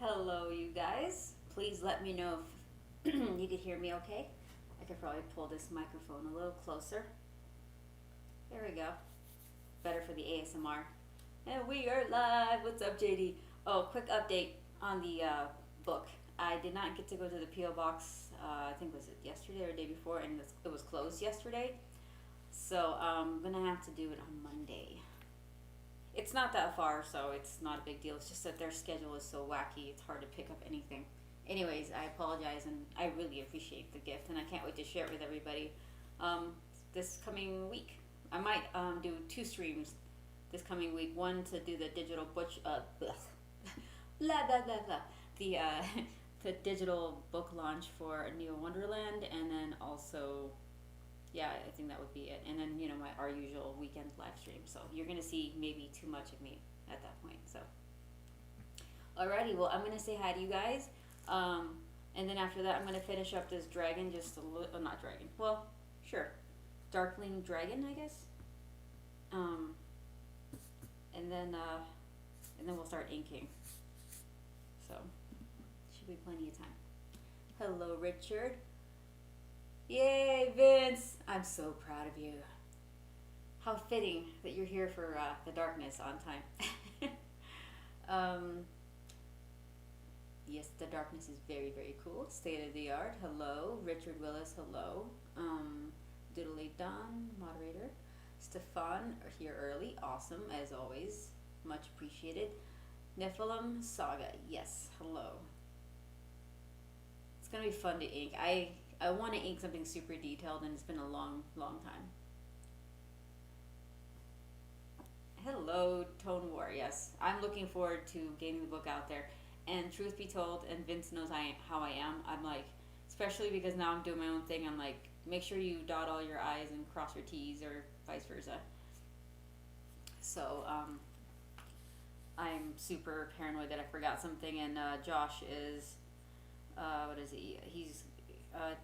Hello, you guys. Please let me know if you could hear me okay. I could probably pull this microphone a little closer. There we go. Better for the ASMR. And we are live. What's up, JD? Oh, quick update on the book. I did not get to go to the P.O. box, I think was it yesterday or the day before, and it was closed yesterday. So I'm going to have to do it on Monday. It's not that far, so it's not a big deal. It's just that their schedule is so wacky, it's hard to pick up anything. Anyways, I apologize, and I really appreciate the gift, and I can't wait to share it with everybody this coming week. I might do 2 streams this coming week. One to do the digital blah, blah, blah, blah. The, the digital book launch for Neo Wonderland, and then also yeah, I think that would be it. And then, our usual weekend live stream. So you're going to see maybe too much of me at that point. So, alrighty, well, I'm going to say hi to you guys. And then after that, I'm going to finish up this dragon, just a little, not dragon, well, sure, Darkling Dragon, I guess. And then we'll start inking. So, should be plenty of time. Hello, Richard. Yay, Vince! I'm so proud of you. How fitting that you're here for the darkness on time. Yes, the darkness is very, very cool. State of the art. Hello, Richard Willis. Hello, Diddly Don, moderator. Stefan here early. Awesome as always. Much appreciated. Nephilim Saga. Yes. Hello. It's gonna be fun to ink. I want to ink something super detailed, and it's been a long, long time. Hello, Tone War. Yes, I'm looking forward to getting the book out there. And truth be told, and Vince knows how I am. I'm like, especially because now I'm doing my own thing. I'm like, make sure you dot all your I's and cross your T's, or vice versa. So I'm super paranoid that I forgot something. And Josh is, what is he? He's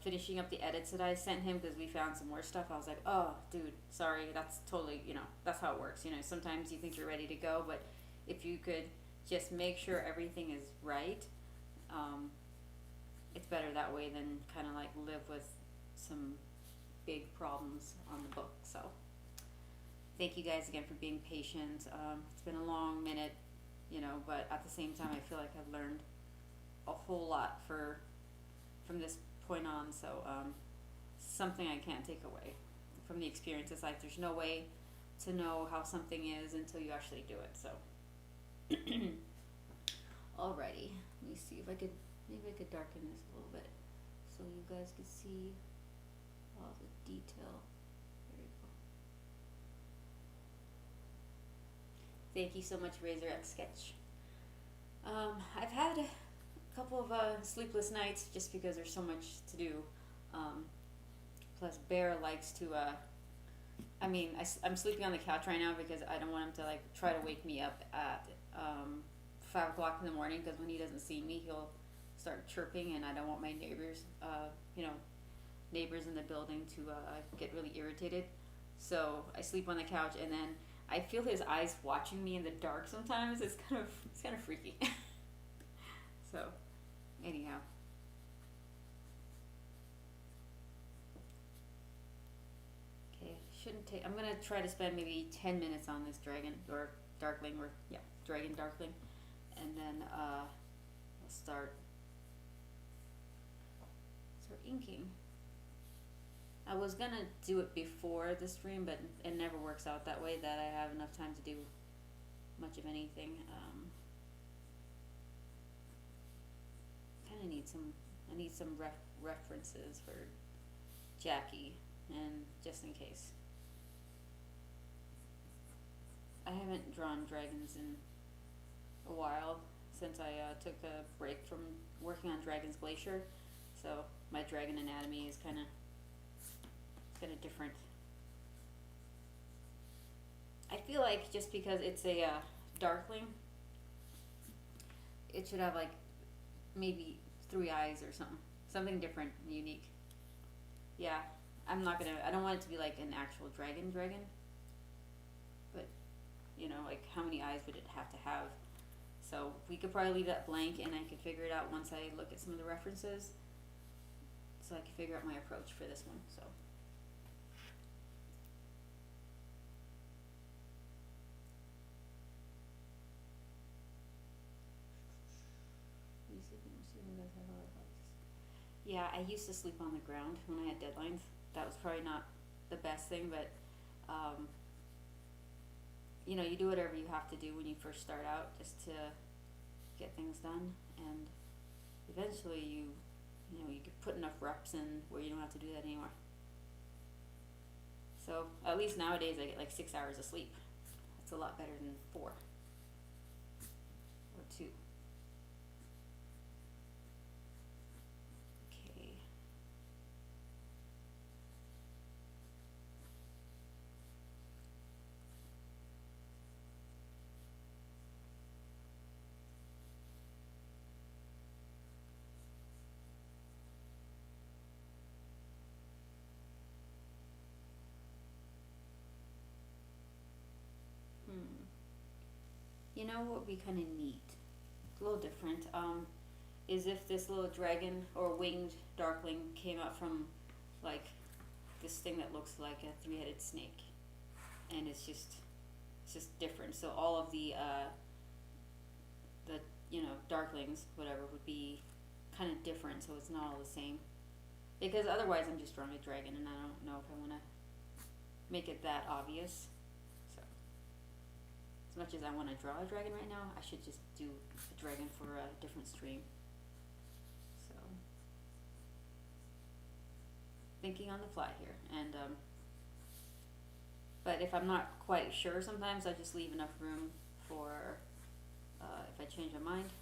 finishing up the edits that I sent him because we found some more stuff. I was like, oh, dude, sorry. That's totally, that's how it works. Sometimes you think you're ready to go, but if you could just make sure everything is right, it's better that way than kind of like live with some big problems on the book. So thank you guys again for being patient. It's been a long minute, but at the same time, I feel like I've learned a whole lot from this point on. So something I can't take away from the experience. It's like there's no way to know how something is until you actually do it. So alrighty, let me see if maybe I could darken this a little bit so you guys can see all the detail. There we go. Thank you so much, Razor X Sketch. I've had a couple of sleepless nights just because there's so much to do. Plus, Bear likes to. I'm sleeping on the couch right now because I don't want him to try to wake me up at 5 o'clock in the morning, because when he doesn't see me, he'll start chirping, and I don't want my neighbors, neighbors in the building to get really irritated. So I sleep on the couch, and then I feel his eyes watching me in the dark sometimes. It's kind of freaky. So, anyhow. Okay, shouldn't take. I'm gonna try to spend maybe 10 minutes on this dragon or darkling, dragon darkling, and then I'll start inking. I was gonna do it before the stream, but it never works out that way, that I have enough time to do much of anything. I need some references for Jackie, and just in case. I haven't drawn dragons in a while, since I took a break from working on Dragon's Glacier, so my dragon anatomy is kind of different. I feel like just because it's a darkling, it should have maybe 3 eyes or something different and unique. Yeah, I don't want it to be like an actual dragon, but how many eyes would it have to have? So we could probably leave that blank, and I could figure it out once I look at some of the references, so I can figure out my approach for this one. So. Yeah, I used to sleep on the ground when I had deadlines. That was probably not the best thing, but you know, you do whatever you have to do when you first start out just to get things done, and eventually you know, you could put enough reps in where you don't have to do that anymore. So at least nowadays I get like 6 hours of sleep. That's a lot better than 4 or 2. Okay. You know what would be kind of neat, a little different, is if this little dragon or winged darkling came out from like this thing that looks like a 3-headed snake, and it's just different. So all of the you know, darklings, whatever, would be kind of different, so it's not all the same. Because otherwise, I'm just drawing a dragon, and I don't know if I want to make it that obvious. So, as much as I want to draw a dragon right now, I should just do a dragon for a different stream. So, thinking on the fly here, and but if I'm not quite sure, sometimes I just leave enough room for if I change my mind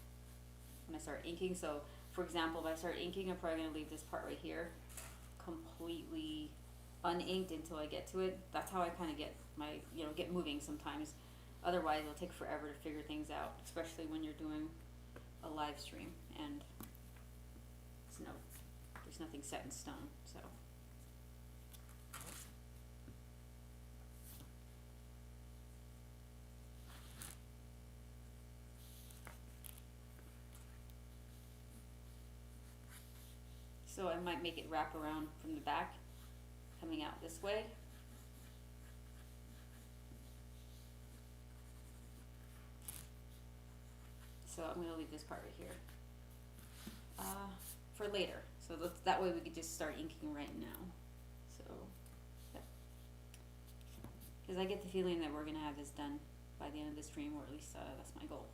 when I start inking. So, for example, if I start inking, I'm probably going to leave this part right here completely uninked until I get to it. That's how I kind of get my, you know, get moving sometimes. Otherwise, it'll take forever to figure things out, especially when you're doing a live stream and there's nothing set in stone. So. So I might make it wrap around from the back, coming out this way. So I'm going to leave this part right here for later. So that way we could just start inking right now. So, yeah. Because I get the feeling that we're going to have this done by the end of the stream, or at least that's my goal.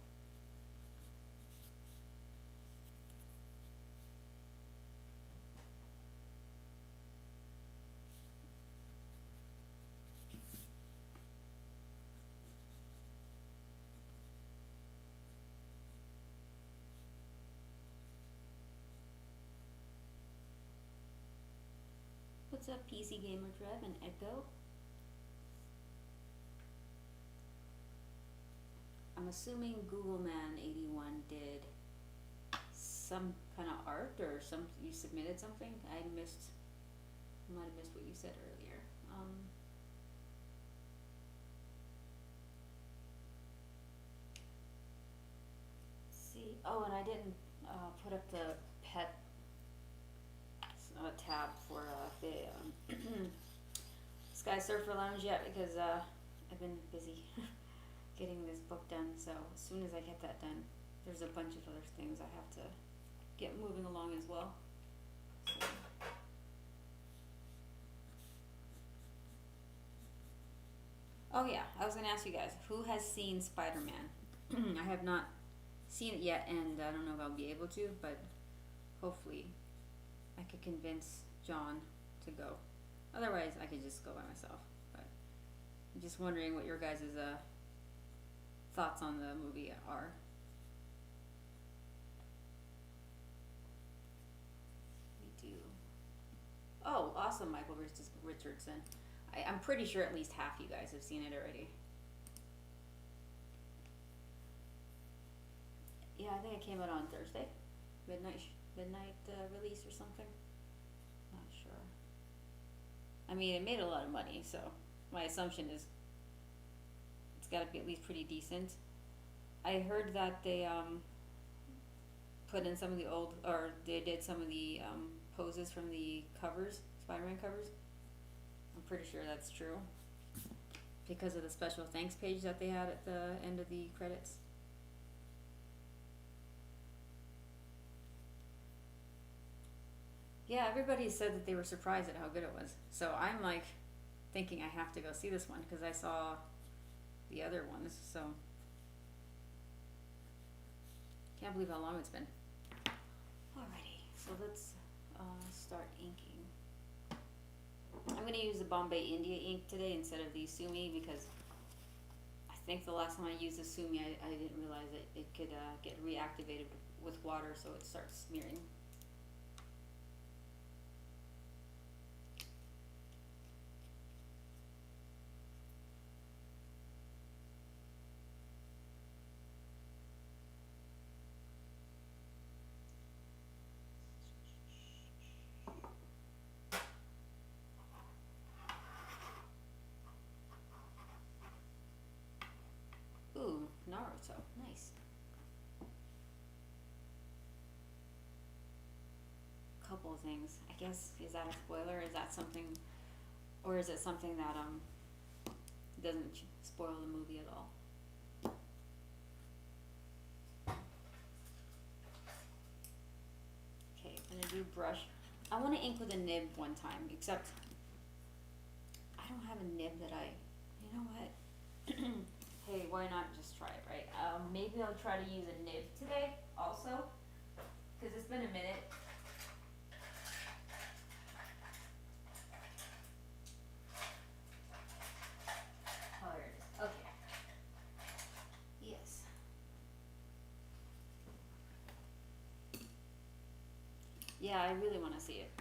What's up, PC Gamer Trev and Echo? I'm assuming Google Man 81 did some kind of art, or you submitted something. I might have missed what you said earlier. See, oh, and I didn't put up the pet tab for the Sky Surfer Lounge yet, because I've been busy getting this book done. So as soon as I get that done, there's a bunch of other things I have to get moving along as well. So. Oh yeah, I was gonna ask you guys, who has seen Spider-Man? I have not seen it yet, and I don't know if I'll be able to, but hopefully I could convince John to go. Otherwise, I could just go by myself. But I'm just wondering what your guys' thoughts on the movie are. We do. Oh, awesome, Michael Richardson. I'm pretty sure at least half you guys have seen it already. Yeah, I think it came out on Thursday. Midnight release or something. Not sure. I mean, it made a lot of money, so my assumption is it's got to be at least pretty decent. I heard that they put in some of the old, or they did some of the poses from the covers, Spider-Man covers. I'm pretty sure that's true because of the special thanks page that they had at the end of the credits. Yeah, everybody said that they were surprised at how good it was. So I'm like thinking I have to go see this one because I saw the other ones. So can't believe how long it's been. Alrighty, so let's start inking. I'm gonna use the Bombay India ink today instead of the Sumi because I think the last time I used the Sumi, I didn't realize that it could get reactivated with water, so it starts smearing. Ooh, Naruto, nice. Couple of things. I guess, is that a spoiler? Is that something, or is it something that doesn't spoil the movie at all? Okay, I'm gonna do brush. I want to ink with a nib one time, except I don't have a nib that you know what? Hey, why not just try it, right? Maybe I'll try to use a nib today also, because it's been a minute. Oh, there it is. Okay. Yes. Yeah, I really want to see it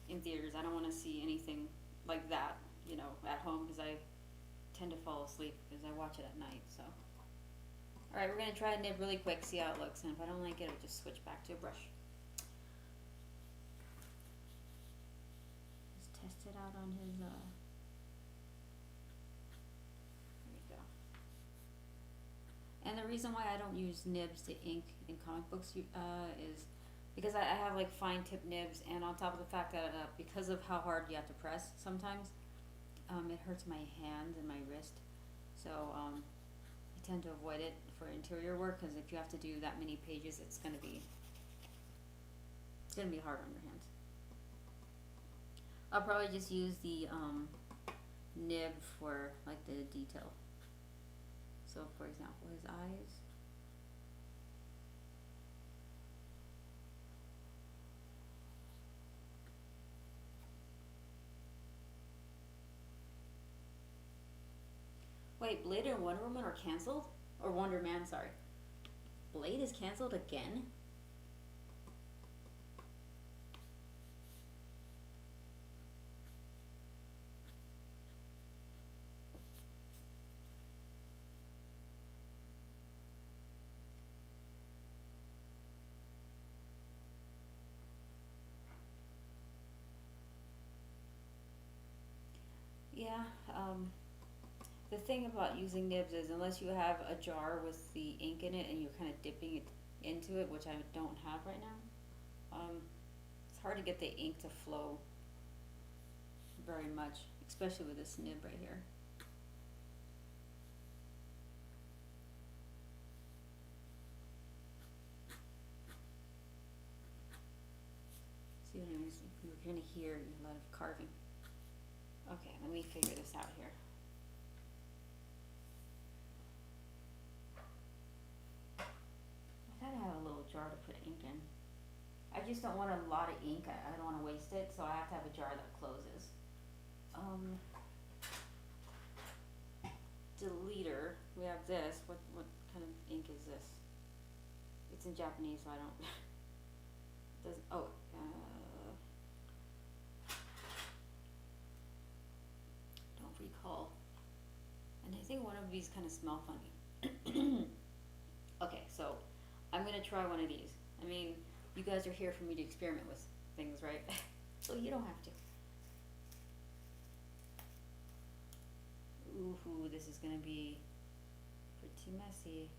in theaters. I don't want to see anything like that, at home, because I tend to fall asleep because I watch it at night. So, all right, we're gonna try a nib really quick, see how it looks, and if I don't like it, I'll just switch back to a brush. Just test it out on his. There we go. And the reason why I don't use nibs to ink in comic books is because I have like fine tip nibs, and on top of the fact that because of how hard you have to press sometimes, it hurts my hand and my wrist. So I tend to avoid it for interior work, because if you have to do that many pages, it's gonna be hard on your hands. I'll probably just use the nib for like the detail. So for example, his eyes. Wait, Blade and Wonder Woman are canceled? Or Wonder Man, sorry. Blade is canceled again? Yeah, the thing about using nibs is unless you have a jar with the ink in it and you're kind of dipping it into it, which I don't have right now, it's hard to get the ink to flow very much, especially with this nib right here. See, you're gonna hear a lot of carving. Okay, let me figure this out here. I gotta have a little jar to put ink in. I just don't want a lot of ink. I don't want to waste it, so I have to have a jar that closes. Deleter. We have this. What kind of ink is this? It's in Japanese, so I don't. Doesn't. Oh. Don't recall. And I think one of these kind of smell funny. Okay, so I'm gonna try one of these. I mean, you guys are here for me to experiment with things, right? So you don't have to. Ooh, this is gonna be pretty messy.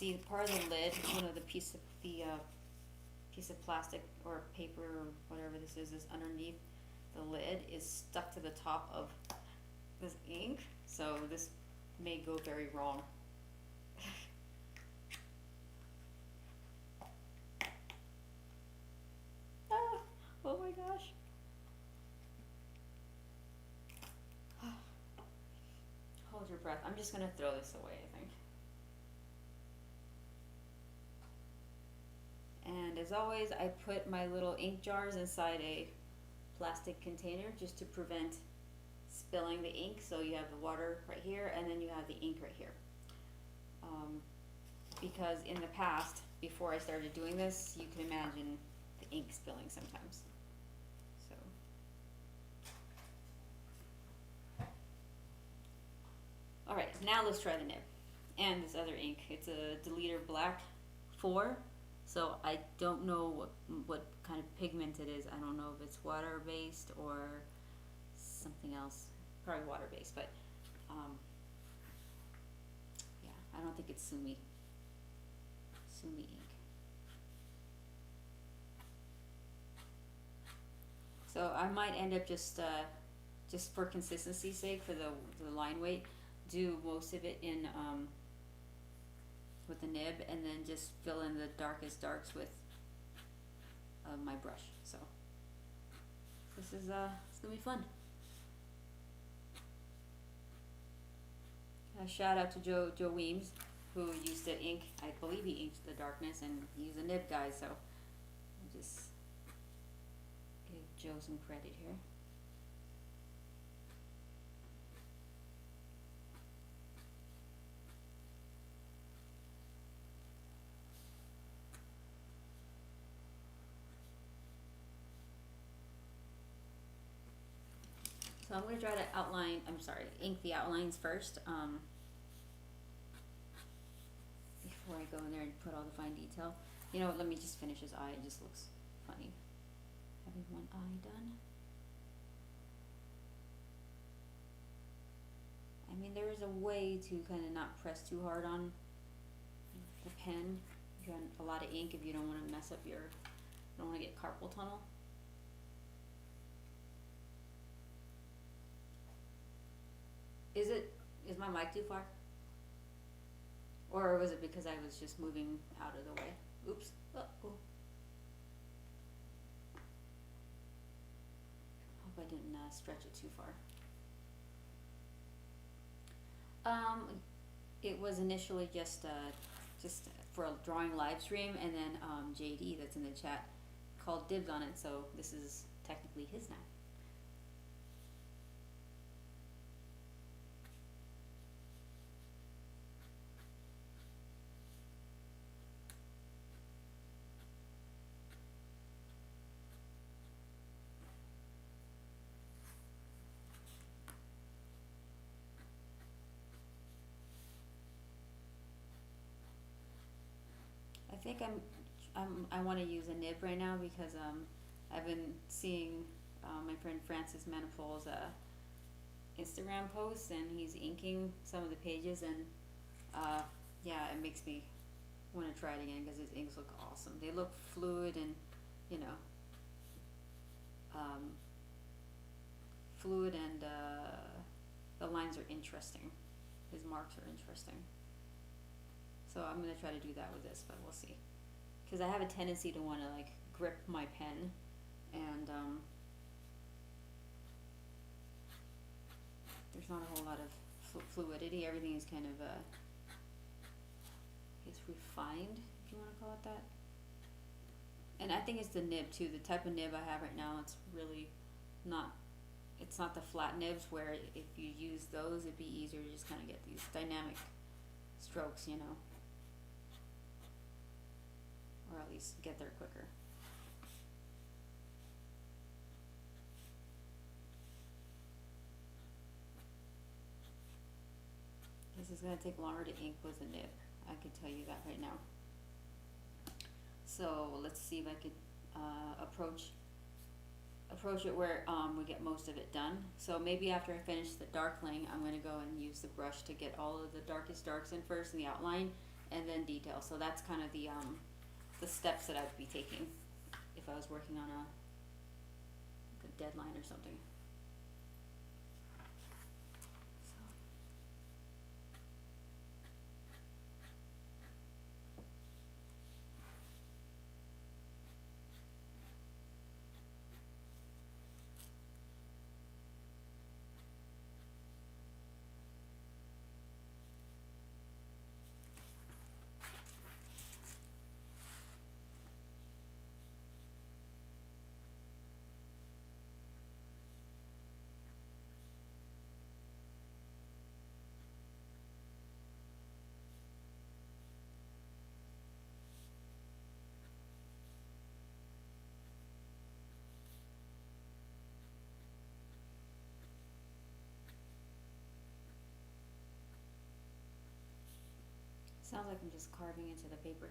see part of the lid, the piece of piece of plastic or paper or whatever this is underneath the lid is stuck to the top of this ink, so this may go very wrong. Ah, oh my gosh. Hold your breath. I'm just gonna throw this away, I think. And as always, I put my little ink jars inside a plastic container just to prevent spilling the ink. So you have the water right here, and then you have the ink right here. Because in the past, before I started doing this, you can imagine the ink spilling sometimes. So. Alright, now let's try the nib. And this other ink. It's a Deleter Black 4. So I don't know what kind of pigment it is. I don't know if it's water-based or something else. Probably water-based, but yeah, I don't think it's Sumi ink. So I might end up just for consistency's sake, for the line weight, do most of it in with the nib, and then just fill in the darkest darks with my brush. So this is it's gonna be fun. Shout out to Joe Weems, who used to ink. I believe he inked the darkness, and he's a nib guy. So I'll just give Joe some credit here. So I'm going to try to ink the outlines first, before I go in there and put all the fine detail. You know what, let me just finish his eye, it just looks funny having one eye done. I mean, there is a way to kind of not press too hard on the pen. If you have a lot of ink, if you don't want to mess up you don't want to get carpal tunnel. Is my mic too far? Or was it because I was just moving out of the way? Oops. Oh. Hope I didn't stretch it too far. It was initially just for a drawing live stream, and then JD that's in the chat called dibs on it, so this is technically his now. I think I want to use a nib right now because I've been seeing my friend Francis Manipul's Instagram posts, and he's inking some of the pages, and yeah, it makes me want to try it again because his inks look awesome. They look fluid, and fluid, and the lines are interesting. His marks are interesting. So I'm going to try to do that with this, but we'll see. Because I have a tendency to want to grip my pen, and there's not a whole lot of fluidity. Everything is kind of it's refined, if you want to call it that. And I think it's the nib too. The type of nib I have right now, it's really not. It's not the flat nibs where if you use those, it'd be easier to just kind of get these dynamic strokes, or at least get there quicker. This is going to take longer to ink with a nib, I can tell you that right now. So let's see if I could approach it where we get most of it done. So maybe after I finish the darkling, I'm going to go and use the brush to get all of the darkest darks in first in the outline, and then detail. So that's kind of the steps that I'd be taking if I was working on a deadline or something. So. Sounds like I'm just carving into the paper.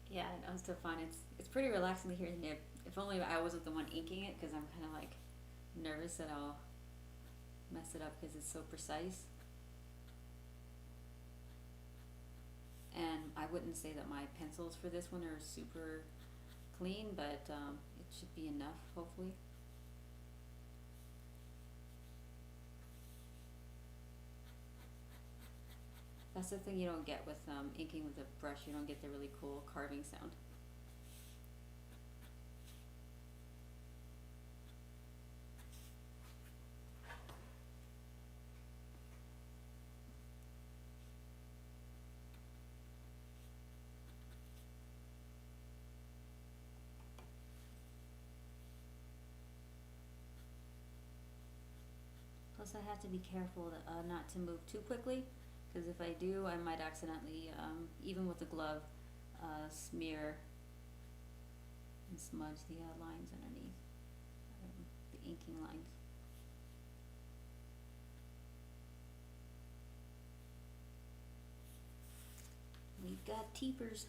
Yeah, I'm still fine. It's pretty relaxing to hear the nib. If only I wasn't the one inking it, because I'm kind of like nervous that I'll mess it up because it's so precise. And I wouldn't say that my pencils for this one are super clean, but it should be enough, hopefully. That's the thing you don't get with inking with a brush. You don't get the really cool carving sound. Plus I have to be careful not to move too quickly, because if I do, I might accidentally, even with the glove, smear and smudge the lines underneath, the inking lines. We've got teepers.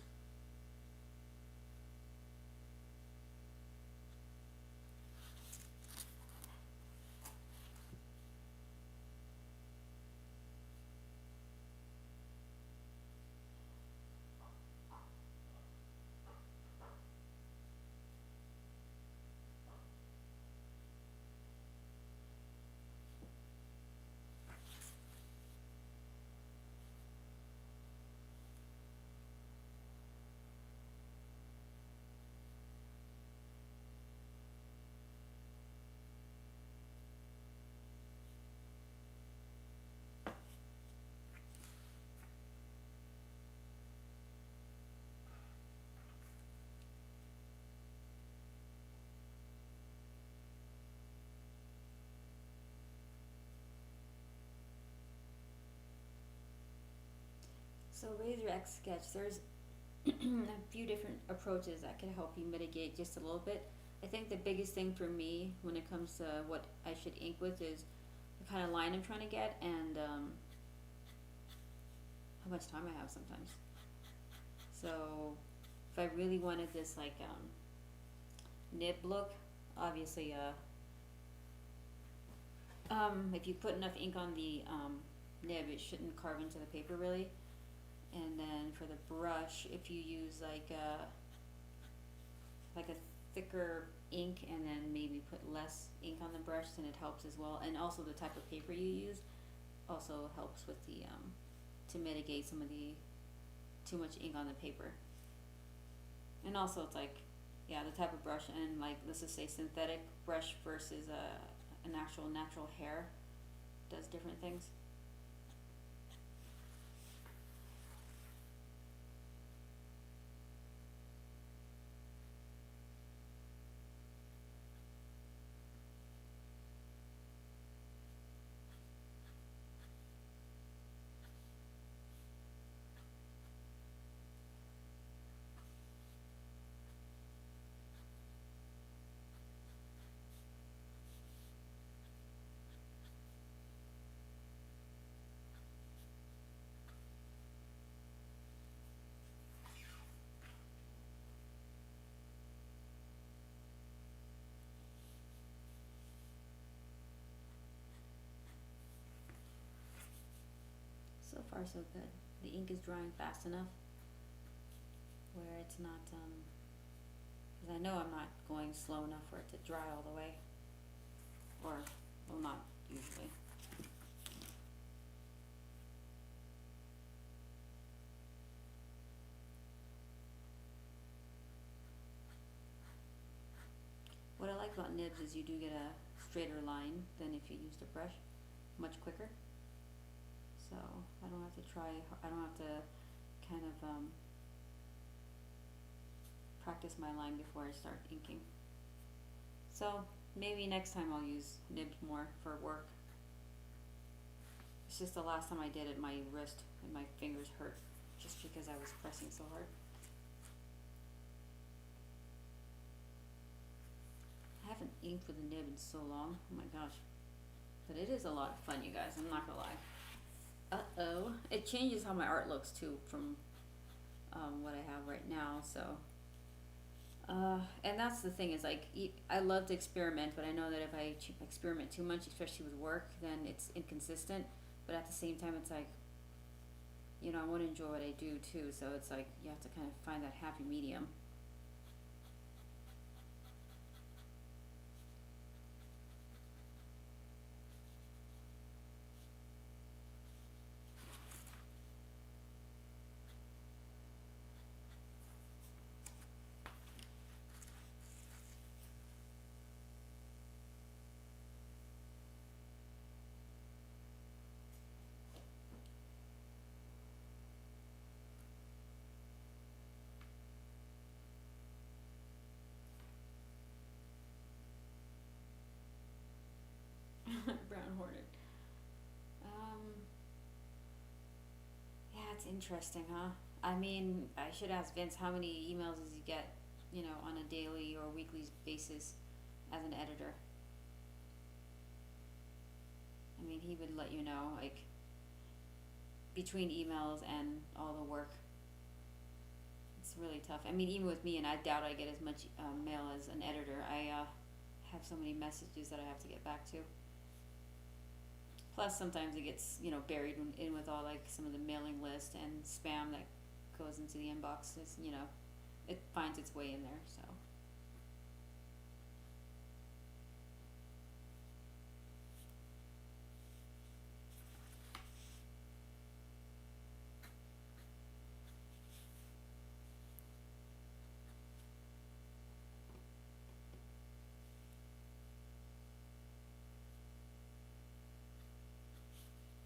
So Razor X Sketch, there's a few different approaches that can help you mitigate just a little bit. I think the biggest thing for me when it comes to what I should ink with is the kind of line I'm trying to get, and how much time I have sometimes. So if I really wanted this like nib look, obviously if you put enough ink on the nib, it shouldn't carve into the paper really. And then for the brush, if you use like a thicker ink and then maybe put less ink on the brush, then it helps as well. And also the type of paper you use also helps with the to mitigate some of the too much ink on the paper. And also it's like, yeah, the type of brush, and like let's just say synthetic brush versus an actual natural hair does different things. far so good. The ink is drying fast enough where it's not, because I know I'm not going slow enough for it to dry all the way. Or, well, not usually. What I like about nibs is you do get a straighter line than if you used a brush, much quicker. So I don't have to I don't have to kind of practice my line before I start inking. So maybe next time I'll use nibs more for work. It's just the last time I did it, my wrist and my fingers hurt just because I was pressing so hard. I haven't inked with a nib in so long. Oh my gosh. But it is a lot of fun, you guys. I'm not gonna lie. Uh-oh. It changes how my art looks too from what I have right now. So, and that's the thing is like, I love to experiment, but I know that if I experiment too much, especially with work, then it's inconsistent. But at the same time, it's like, you know, I want to enjoy what I do too. So it's like, you have to kind of find that happy medium. Brown hornet. Yeah, it's interesting, huh? I mean, I should ask Vince how many emails does he get, you know, on a daily or weekly basis as an editor. I mean, he would let you know, like, between emails and all the work. It's really tough. I mean, even with me, and I doubt I get as much mail as an editor. I have so many messages that I have to get back to. Plus, sometimes it gets, you know, buried in with all, like, some of the mailing list and spam that goes into the inbox. It's, you know, it finds its way in there, so.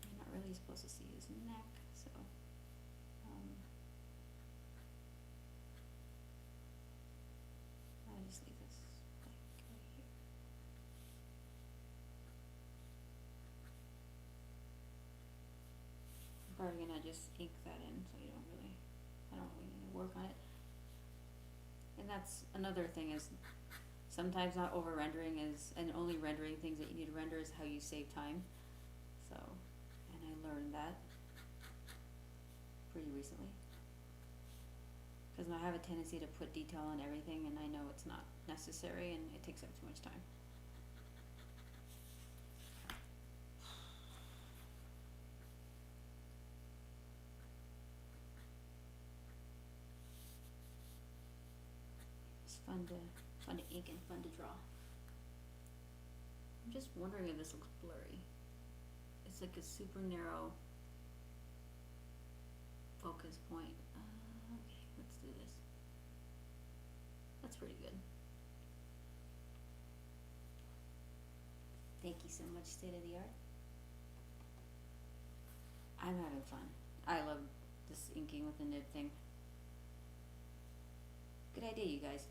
You're not really supposed to see his neck, so. I'll just leave this blank right here. I'm probably gonna just ink that in, so I don't really need to work on it. And that's another thing is sometimes not over rendering and only rendering things that you need to render is how you save time. So, and I learned that pretty recently. Because I have a tendency to put detail on everything and I know it's not necessary and it takes up too much time. It's fun to ink and fun to draw. I'm just wondering if this looks blurry. It's like a super narrow focus point. Okay, let's do this. That's pretty good. Thank you so much, State of the Art. I'm having fun. I love this inking with the nib thing. Good idea, you guys.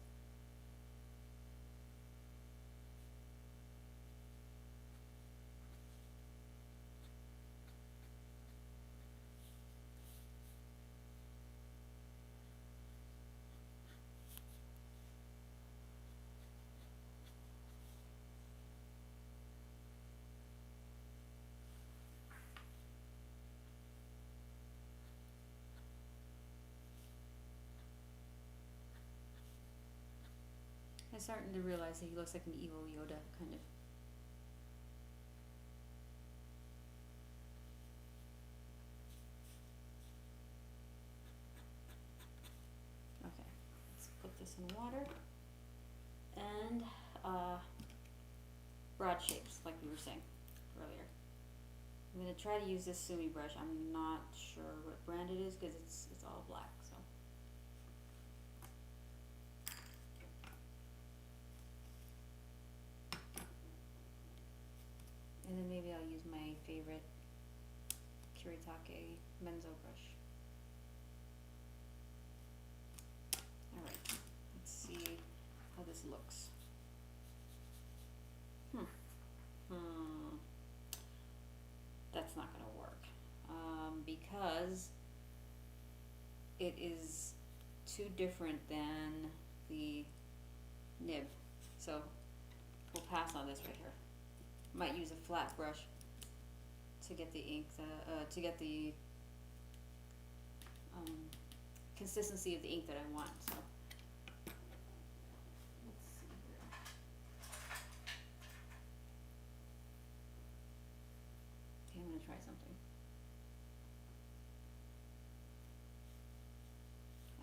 I'm starting to realize that he looks like an evil Yoda, kind of. and water. And broad shapes, like we were saying earlier. I'm gonna try to use this Sumi brush. I'm not sure what brand it is because it's all black. So. And then maybe I'll use my favorite Kiritake Menzo brush. Alright, let's see how this looks. That's not gonna work. Because it is too different than the nib. So we'll pass on this right here. Might use a flat brush to get the ink, to get the consistency of the ink that I want. So let's see here. Okay, I'm gonna try something.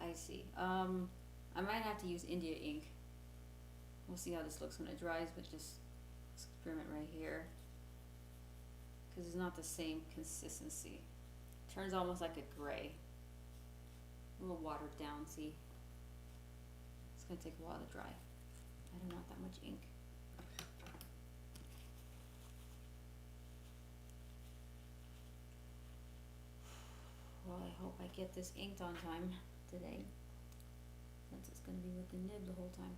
I see. I might have to use India ink. We'll see how this looks when it dries, but just experiment right here, because it's not the same consistency. It turns almost like a gray, a little watered down. See, it's gonna take a while to dry. I don't want that much ink. Well, I hope I get this inked on time today, since it's gonna be with the nib the whole time.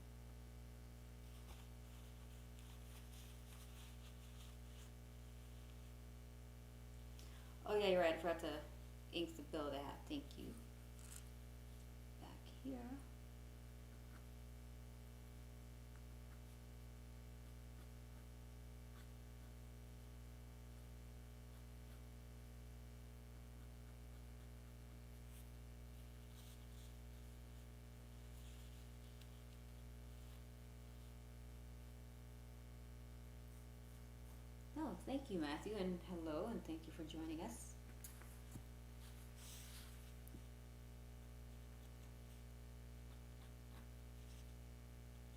Oh yeah, you're right, I forgot to ink the bill of the hat, thank you. Back here. Oh, thank you, Matthew, and hello, and thank you for joining us.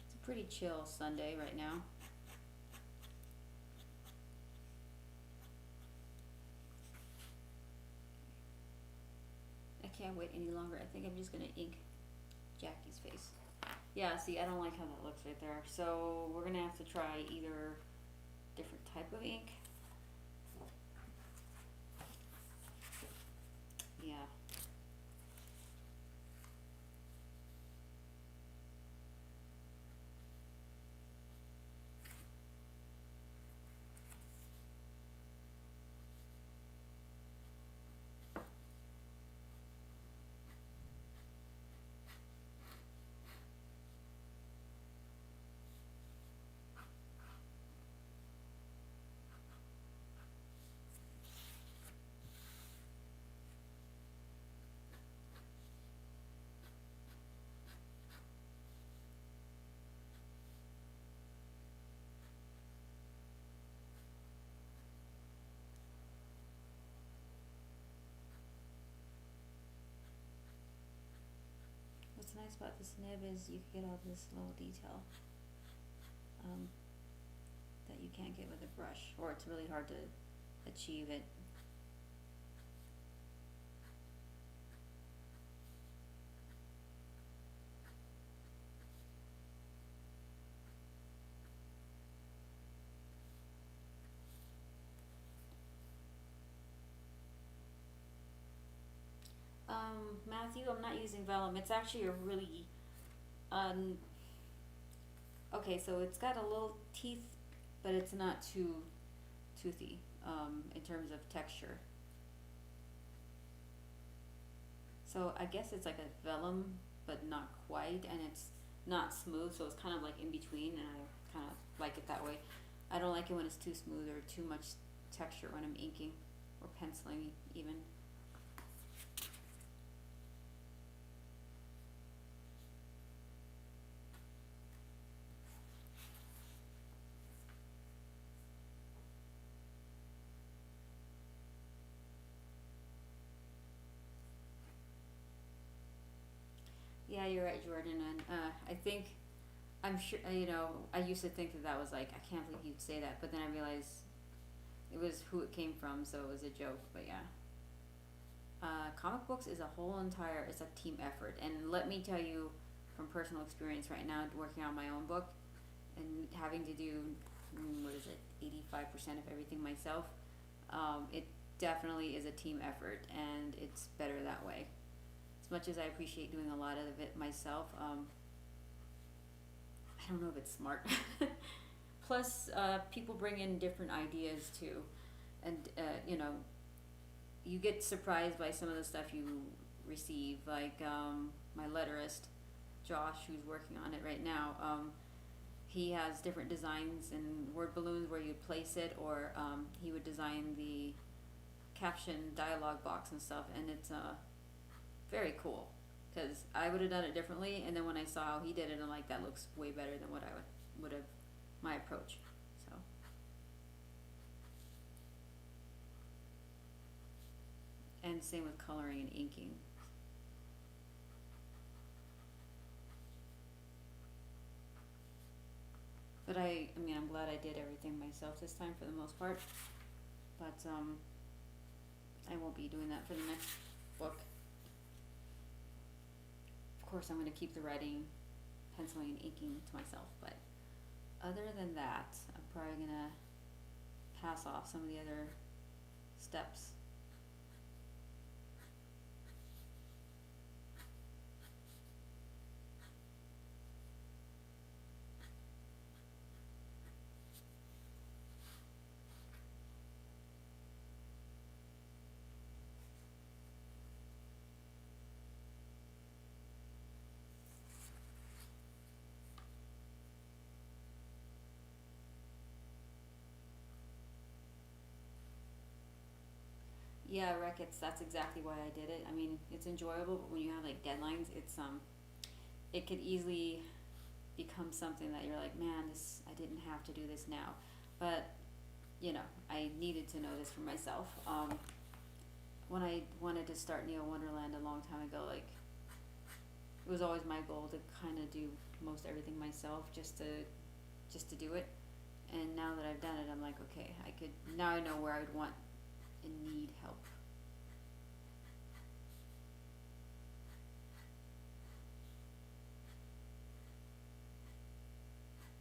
It's a pretty chill Sunday right now. I can't wait any longer. I think I'm just gonna ink Jackie's face. Yeah, see, I don't like how that looks right there. So we're gonna have to try either different type of ink. Yeah. What's nice about this nib is you can get all this little detail that you can't get with a brush, or it's really hard to achieve it. Matthew, I'm not using vellum. It's actually a really, okay, so it's got a little teeth, but it's not too toothy, in terms of texture. So I guess it's like a vellum, but not quite, and it's not smooth, so it's kind of like in between, and I kind of like it that way. I don't like it when it's too smooth or too much texture when I'm inking or penciling even. Yeah, you're you're right, Jordan. And I think, I'm sure, I used to think that that was like, I can't believe you'd say that, but then I realized it was who it came from, so it was a joke. But yeah, comic books is a whole entire, it's a team effort. And let me tell you from personal experience right now, working on my own book and having to do, what is it, 85% of everything myself, it definitely is a team effort, and it's better that way. As much as I appreciate doing a lot of it myself, I don't know if it's smart. Plus, people bring in different ideas too, and you get surprised by some of the stuff you receive. Like my letterist, Josh, who's working on it right now. He has different designs and word balloons where you place it, or he would design the caption dialogue box and stuff, and it's very cool. Because I would have done it differently, and then when I saw how he did it, I'm like, that looks way better than what I would have, my approach. So. And same with coloring and inking. But I mean, I'm glad I did everything myself this time for the most part. But I won't be doing that for the next book. Of course, I'm going to keep the writing, penciling, and inking to myself. But other than that, I'm probably going to pass off some of the other steps. Yeah, Rickets, that's exactly why I did it. I mean, it's enjoyable, but when you have like deadlines, it could easily become something that you're like, man, I didn't have to do this now. But, I needed to know this for myself. When I wanted to start Neo Wonderland a long time ago, like, it was always my goal to kind of do most everything myself, just to do it. And now that I've done it, I'm like, okay, now I know where I would want and need help.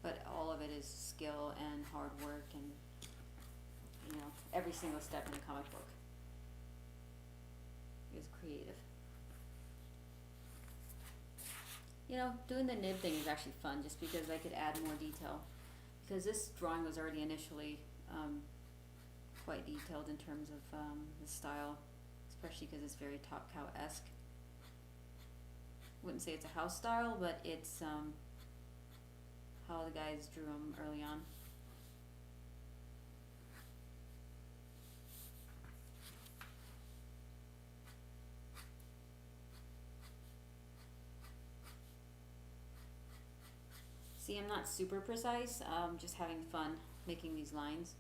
But all of it is skill and hard work, and every single step in the comic book is creative. Doing the nib thing is actually fun, just because I could add more detail. Because this drawing was already initially quite detailed in terms of the style, especially because it's very Top Cow-esque. Wouldn't say it's a house style, but it's how the guys drew them early on. See, I'm not super precise, just having fun making these lines.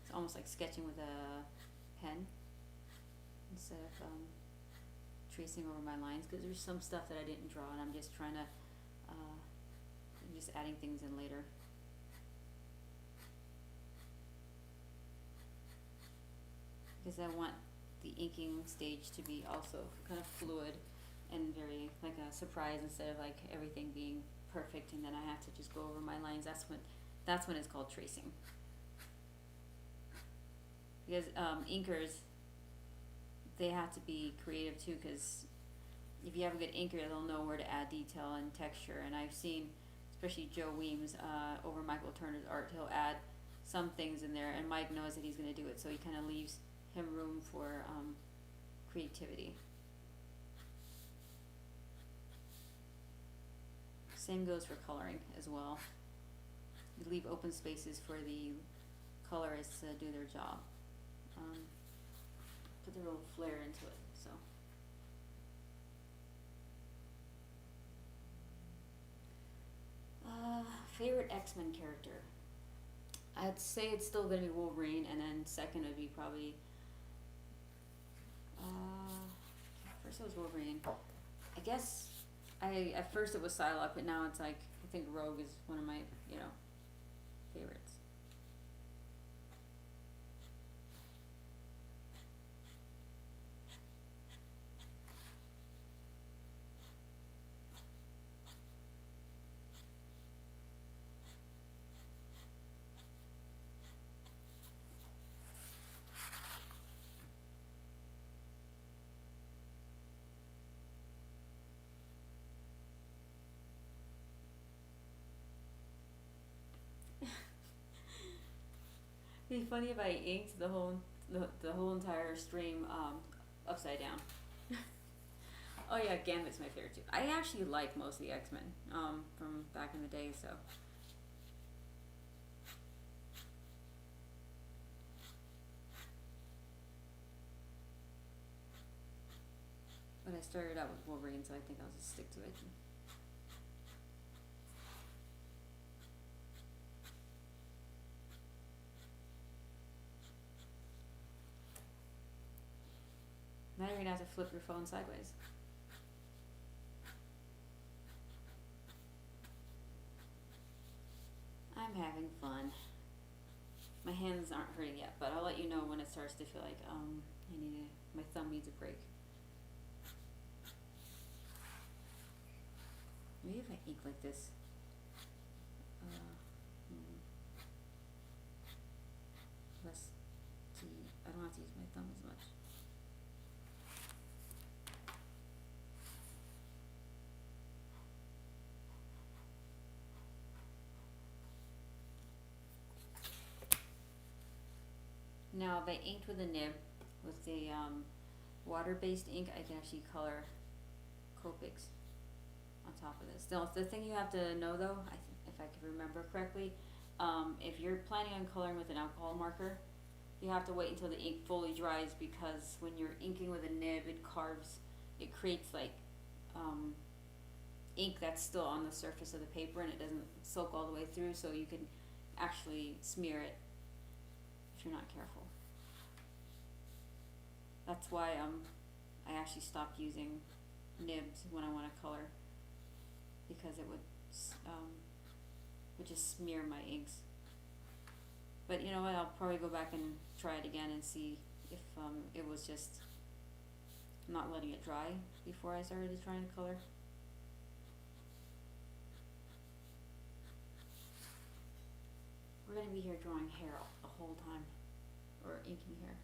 It's almost like sketching with a pen instead of tracing over my lines, because there's some stuff that I didn't draw, and I'm just trying to, I'm just adding things in later. Because I want the inking stage to be also kind of fluid and very like a surprise, instead of like everything being perfect and then I have to just go over my lines. That's when it's called tracing. Because inkers, they have to be creative too, because if you have a good inker, they'll know where to add detail and texture. And I've seen, especially Joe Weems, over Michael Turner's art, he'll add some things in there, and Mike knows that he's going to do it, so he kind of leaves him room for creativity. Same goes for coloring as well. You leave open spaces for the colorists to do their job. Put their little flair into it. So. Favorite X-Men character? I'd say it's still going to be Wolverine, and then second would be probably, first it was Wolverine. I guess At first it was Psylocke, but now it's like I think Rogue is one of my favorites. It'd be funny if I inked the whole entire stream upside down. Oh yeah, Gambit's my favorite too. I actually like most of the X-Men from back in the day, so. But I started out with Wolverine, so I think I'll just stick to it. Now you're gonna have to flip your phone sideways. I'm having fun. My hands aren't hurting yet, but I'll let you know when it starts to feel like my thumb needs a break. Maybe if I ink like this. I don't have to use my thumb as much. Now, if I inked with a nib, with the water-based ink, I can actually color Copics on top of this. Now, the thing you have to know though, if I can remember correctly, if you're planning on coloring with an alcohol marker, you have to wait until the ink fully dries, because when you're inking with a nib, it creates like ink that's still on the surface of the paper and it doesn't soak all the way through, so you can actually smear it if you're not careful. That's why I actually stopped using nibs when I want to color, because it would just smear my inks. But you know what, I'll probably go back and try it again and see if it was just not letting it dry before I started trying to color. We're going to be here drawing hair the whole time, or inking hair.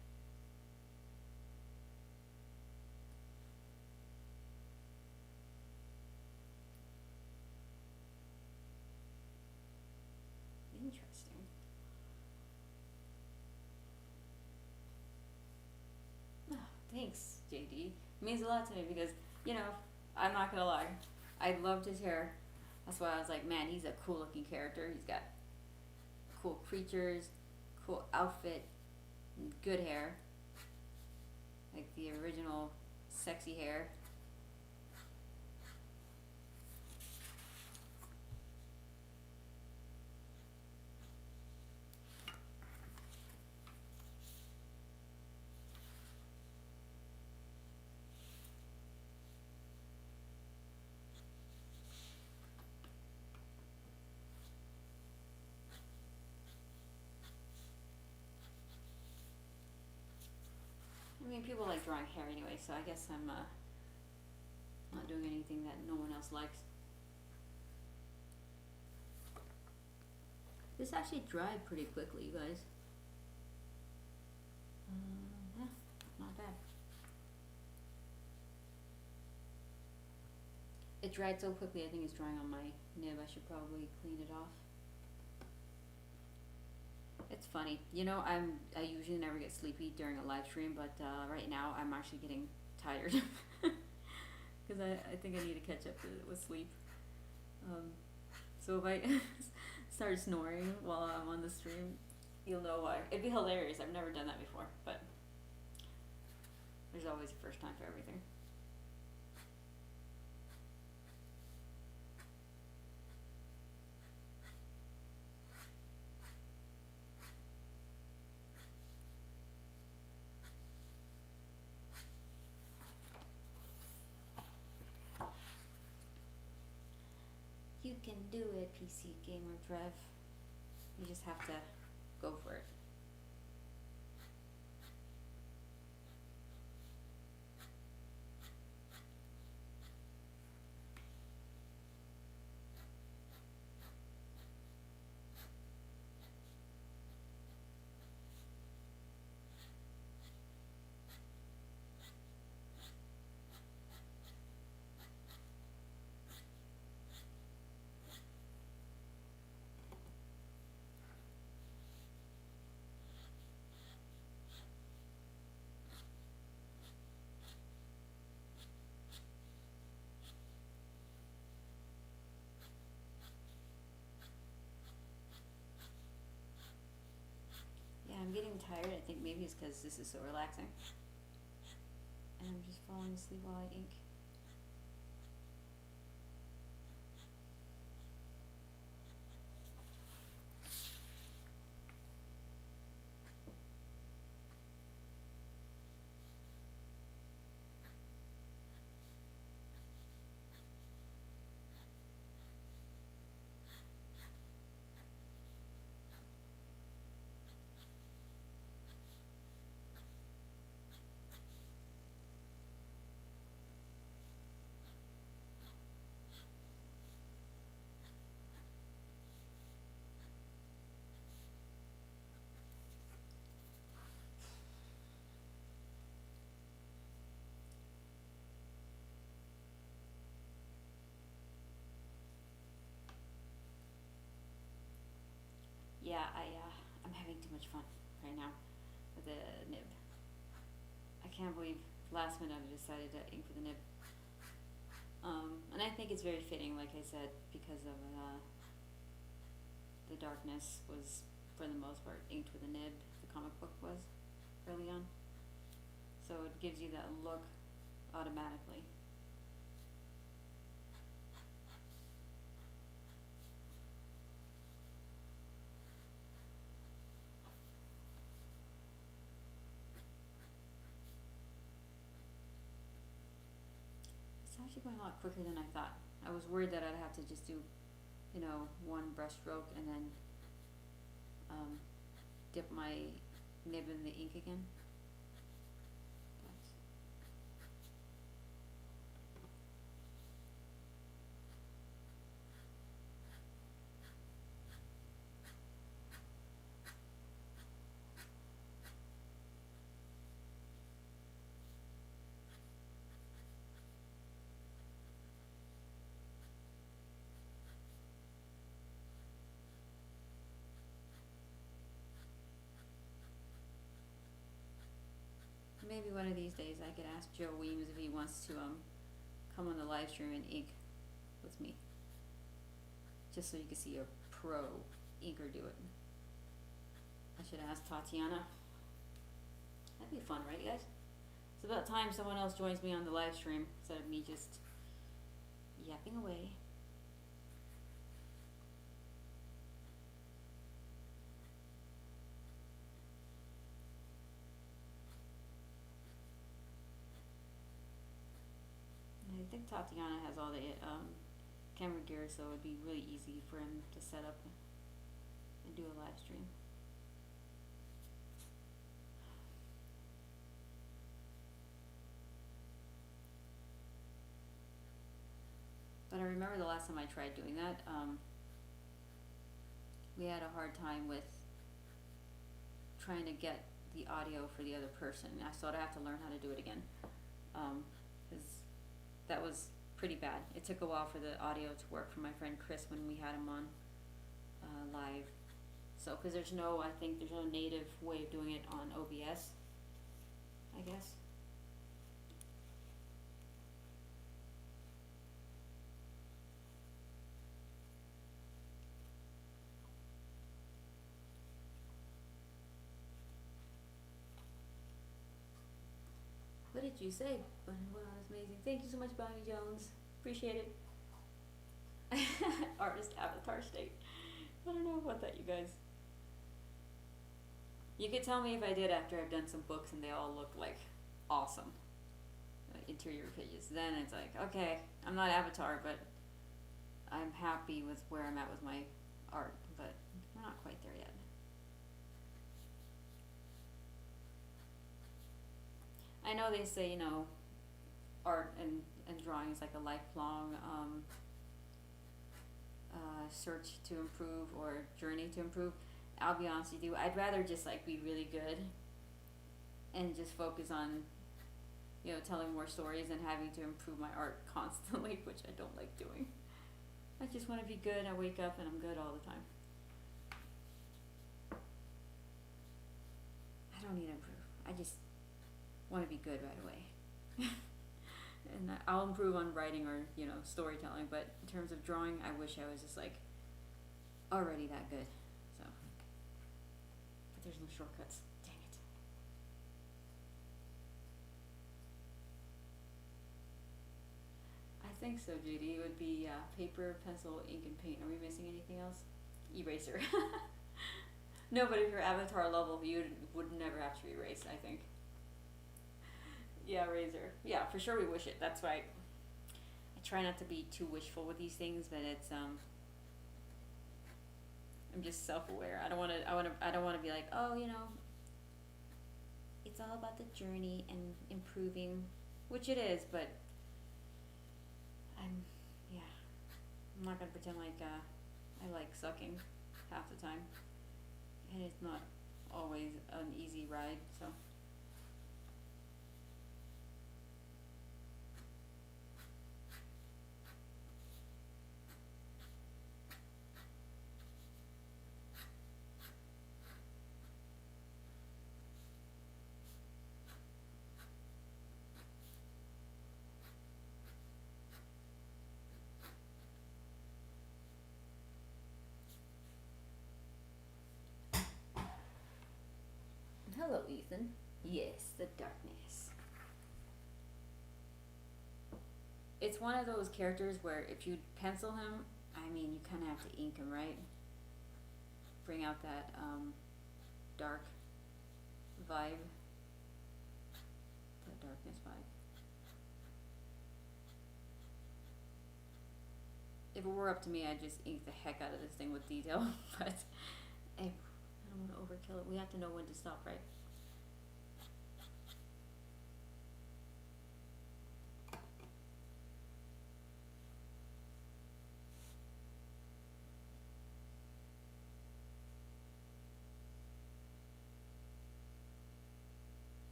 Interesting. Oh, thanks, JD. It means a lot to me because, I'm not gonna lie, I loved his hair. That's why I was like, man, he's a cool looking character. He's got cool creatures, cool outfit, and good hair. Like the original sexy hair. I mean, people like drawing hair anyway, so I guess I'm not doing anything that no one else likes. This actually dried pretty quickly, you guys. Yeah, not bad. It dried so quickly, I think it's drying on my nib. I should probably clean it off. It's funny, I usually never get sleepy during a live stream, but right now I'm actually getting tired because I think I need to catch up with sleep. So if I start snoring while I'm on the stream, you'll know why. It'd be hilarious. I've never done that before, but there's always a first time for everything. can do it, PC Gamer Trev. You just have to go for it. Yeah, I'm getting tired. I think maybe it's because this is so relaxing. And I'm just falling asleep while I ink. Yeah, I'm having too much fun right now with the nib. I can't believe last minute I decided to ink with the nib. And I think it's very fitting, like I said, because of the darkness was, for the most part, inked with a nib. The comic book was early on, so it gives you that look automatically. It's actually going a lot quicker than I thought. I was worried that I'd have to just do, one brush stroke and then dip my nib in the ink again. Maybe one of these days I could ask Joe Weems if he wants to come on the live stream and ink with me, just so you can see a pro inker do it. I should ask Tatiana. That'd be fun, right, guys? It's about time someone else joins me on the live stream instead of me just yapping away. I think Tatiana has all the camera gear, so it'd be really easy for him to set up and do a live stream. But I remember the last time I tried doing that, we had a hard time with trying to get the audio for the other person. So I'd have to learn how to do it again, because that was pretty bad. It took a while for the audio to work for my friend Chris when we had him on live. So, because there's no native way of doing it on OBS, I guess. What did you say? Wow, that's amazing. Thank you so much, Bonnie Jones. Appreciate it. Artist avatar state. I don't know about that, you guys. You could tell me if I did after I've done some books and they all look like awesome. Interior pages. Then it's like, okay, I'm not Avatar, but I'm happy with where I'm at with my art, but we're not quite there yet. I know they say, you know, art and drawing is like a lifelong search to improve or journey to improve. I'll be honest with you, I'd rather just like be really good and just focus on, you know, telling more stories and having to improve my art constantly, which I don't like doing. I just want to be good. I wake up and I'm good all the time. I don't need to improve. I just want to be good right away. And I'll improve on writing or, you know, storytelling, but in terms of drawing, I wish I was just like already that good. So, but there's no shortcuts. Dang it. I think so, JD. It would be paper, pencil, ink, and paint. Are we missing anything else? Eraser. No, but if you're avatar level, you would never have to erase, I think. Yeah, razor. Yeah, for sure we wish it. That's why I try not to be too wishful with these things, but it's I'm just self-aware. I don't want to be like, "Oh, you know, it's all about the journey and improving," which it is, but yeah, I'm not going to pretend like I like sucking half the time. And it's not always an easy ride, so. Hello, Ethan. Yes, the darkness. It's one of those characters where if you pencil him, I mean, you kind of have to ink him, right? Bring out that dark vibe, that darkness vibe. If it were up to me, I'd just ink the heck out of this thing with detail, but I don't want to overkill it. We have to know when to stop, right?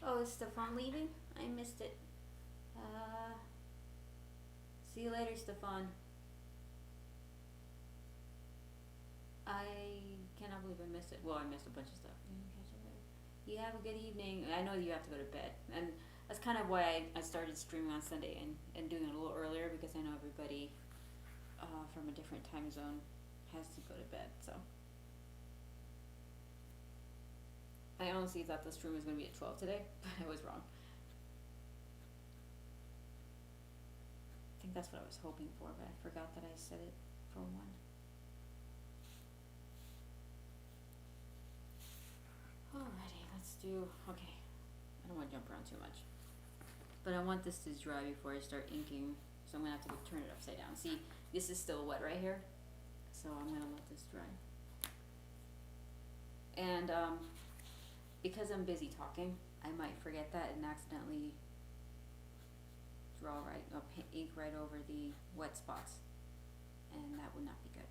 Oh, is Stefan leaving? I missed it. See you later, Stefan. I cannot believe I missed it. Well, I missed a bunch of stuff. Catch you later. You have a good evening. I know you have to go to bed. And that's kind of why I started streaming on Sunday and doing it a little earlier, because I know everybody from a different time zone has to go to bed. So I honestly thought the stream was going to be at 12 today, but I was wrong. I think that's what I was hoping for, but I forgot that I set it for 1. Alrighty, let's do, okay, I don't want to jump around too much, but I want this to dry before I start inking, so I'm going to have to go turn it upside down. See, this is still wet right here, so I'm going to let this dry. And because I'm busy talking, I might forget that and accidentally draw right, or ink right over the wet spots, and that would not be good.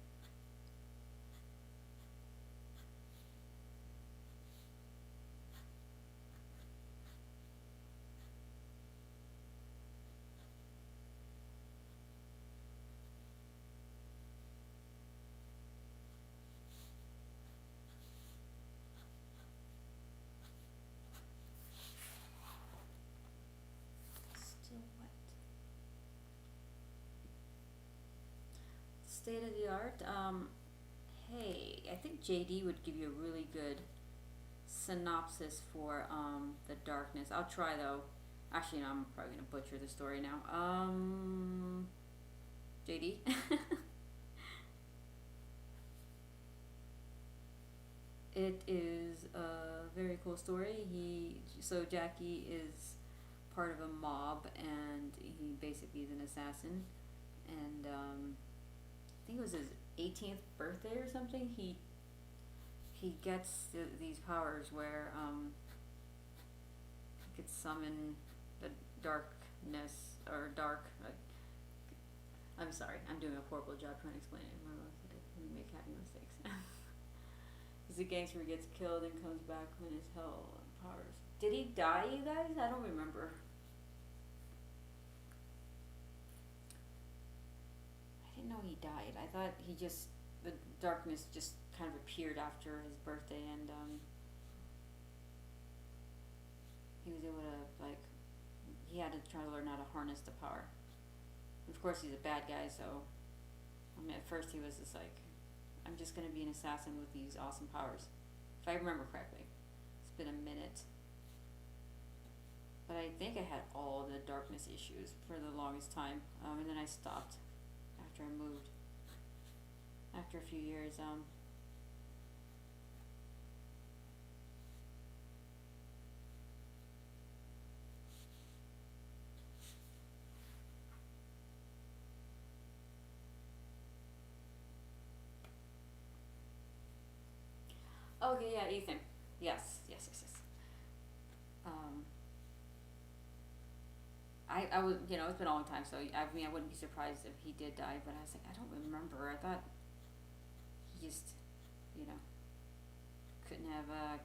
Still wet. State of the art. Hey, I think JD would give you a really good synopsis for the darkness. I'll try though. Actually, no, I'm probably gonna butcher the story now. JD. It is a very cool story. So Jackie is part of a mob, and he basically is an assassin. And I think it was his 18th birthday or something. He gets these powers where he could summon the darkness or dark. I'm sorry, I'm doing a horrible job trying to explain it. We make happy mistakes. He's a gangster who gets killed and comes back when his hell powers. Did he die, you guys? I don't remember. I didn't know he died. I thought the darkness just kind of appeared after his birthday, and he was able to, like, he had to try to learn how to harness the power. Of course, he's a bad guy, so, I mean, at first he was just like, I'm just going to be an assassin with these awesome powers. If I remember correctly. It's been a minute. But I think I had all the darkness issues for the longest time. And then I stopped after I moved. After a few years. Okay, yeah, Ethan. Yes. I was, it's been a long time, so I mean, I wouldn't be surprised if he did die, but I was like, I don't remember. I thought he just, you know,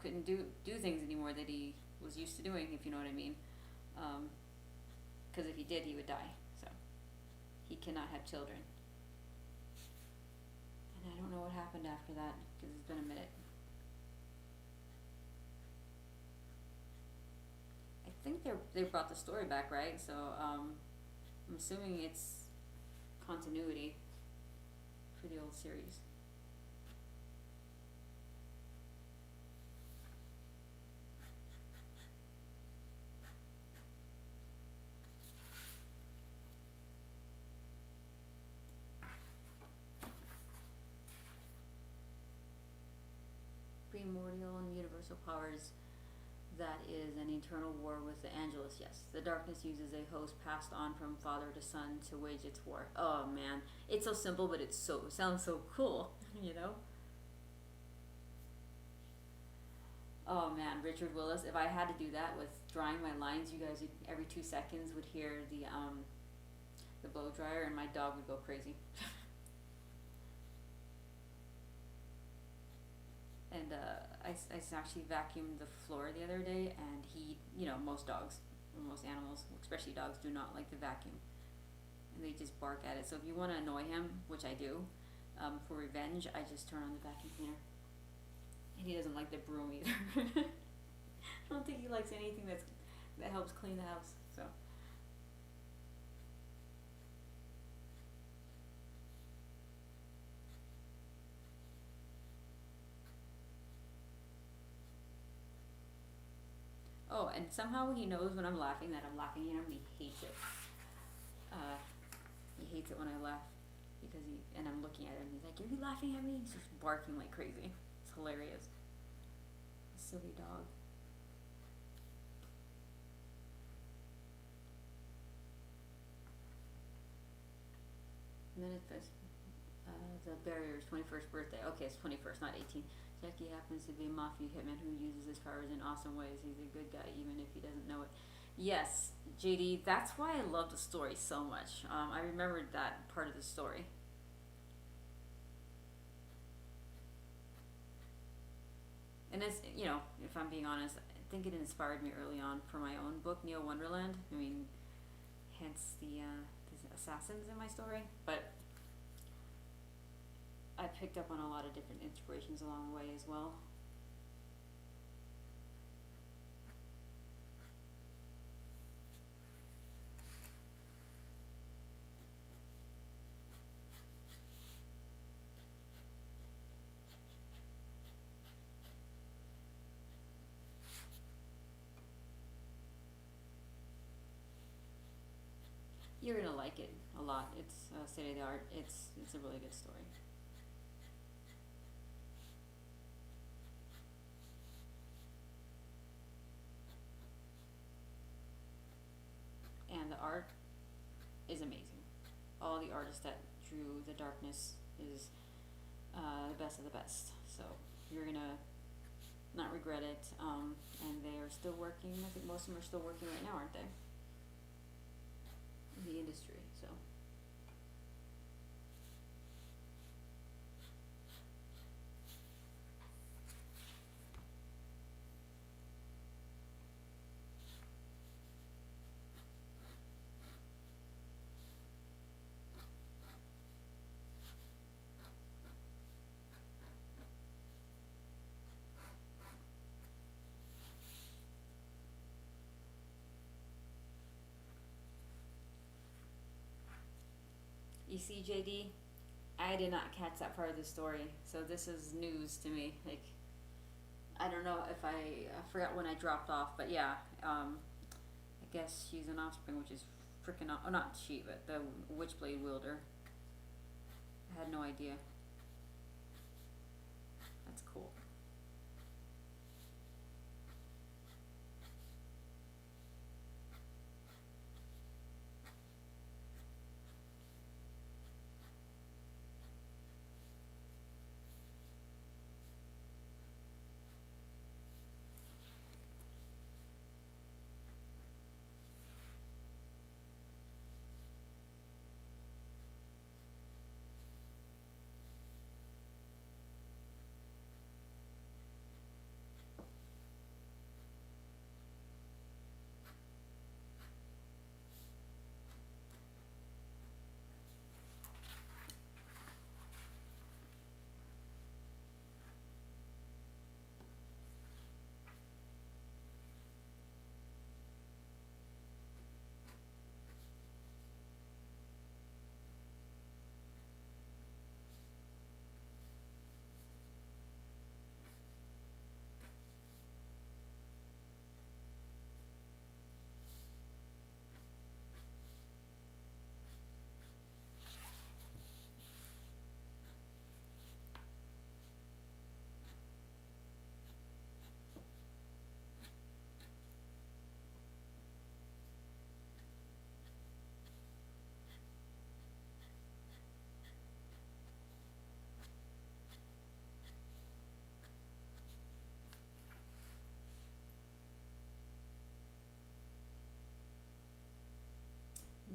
couldn't do things anymore that he was used to doing, if you know what I mean. Because if he did, he would die. So he cannot have children. And I don't know what happened after that, because it's been a minute. I think they brought the story back, right? So I'm assuming it's continuity for the old series. Primordial and universal powers. That is an eternal war with the Angelus, yes. The darkness uses a host passed on from father to son to wage its war. Oh man, it's so simple, but it sounds so cool, you know? Oh man, Richard Willis, if I had to do that with drying my lines, you guys every 2 seconds would hear the blow dryer, and my dog would go crazy. And I actually vacuumed the floor the other day, and most dogs, or most animals, especially dogs, do not like the vacuum, and they just bark at it. So if you want to annoy him, which I do, for revenge, I just turn on the vacuum cleaner. And he doesn't like the broom either. I don't think he likes anything that helps clean the house. So. Oh, and somehow he knows when I'm laughing that I'm laughing at him. He hates it. He hates it when I laugh and I'm looking at him. He's like, "Are you laughing at me?" He's just barking like crazy. It's hilarious. Silly dog. And then the barrier's 21st birthday. Okay, it's 21st, not 18. Jackie happens to be a mafia hitman who uses his powers in awesome ways. He's a good guy, even if he doesn't know it. Yes, JD, that's why I love the story so much. I remembered that part of the story. And it's, if I'm being honest, I think it inspired me early on for my own book, Neo Wonderland. I mean, hence the assassins in my story. But I picked up on a lot of different inspirations along the way as well. you're gonna like it a lot. It's state of the art. It's a really good story. And the art is amazing. All the artists that drew the darkness is the best of the best. So you're gonna not regret it. And they are still working. I think most of them are still working right now, aren't they? In the industry. So. You see, JD, I did not catch that part of the story, so this is news to me. Like, I don't know if I forgot when I dropped off, but yeah, I guess she's an offspring, which is freaking oh, not she, but the Witchblade wielder. I had no idea. That's cool.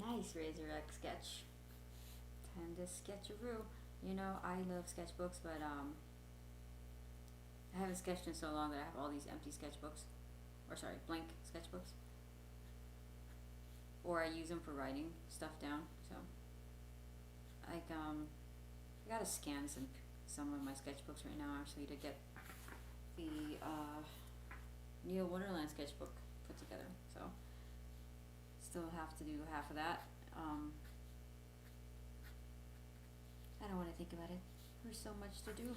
Nice Razor X sketch. Time to sketch-a-roo. You know, I love sketchbooks, but I haven't sketched in so long that I have all these empty sketchbooks. Or sorry, blank sketchbooks. Or I use them for writing stuff down. So, like, I gotta scan some of my sketchbooks right now actually to get the Neil Wonderland sketchbook put together. So, still have to do half of that. I don't want to think about it. There's so much to do.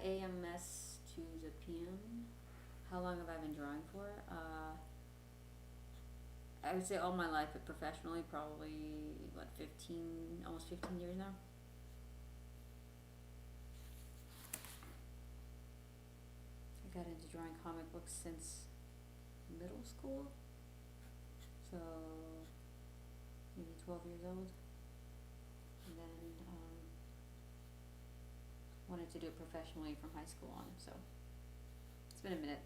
AMS to the PM. How long have I been drawing for? I would say all my life, but professionally, probably what 15, almost 15 years now. I got into drawing comic books since middle school, so maybe 12 years old, and then wanted to do it professionally from high school on, so it's been a minute.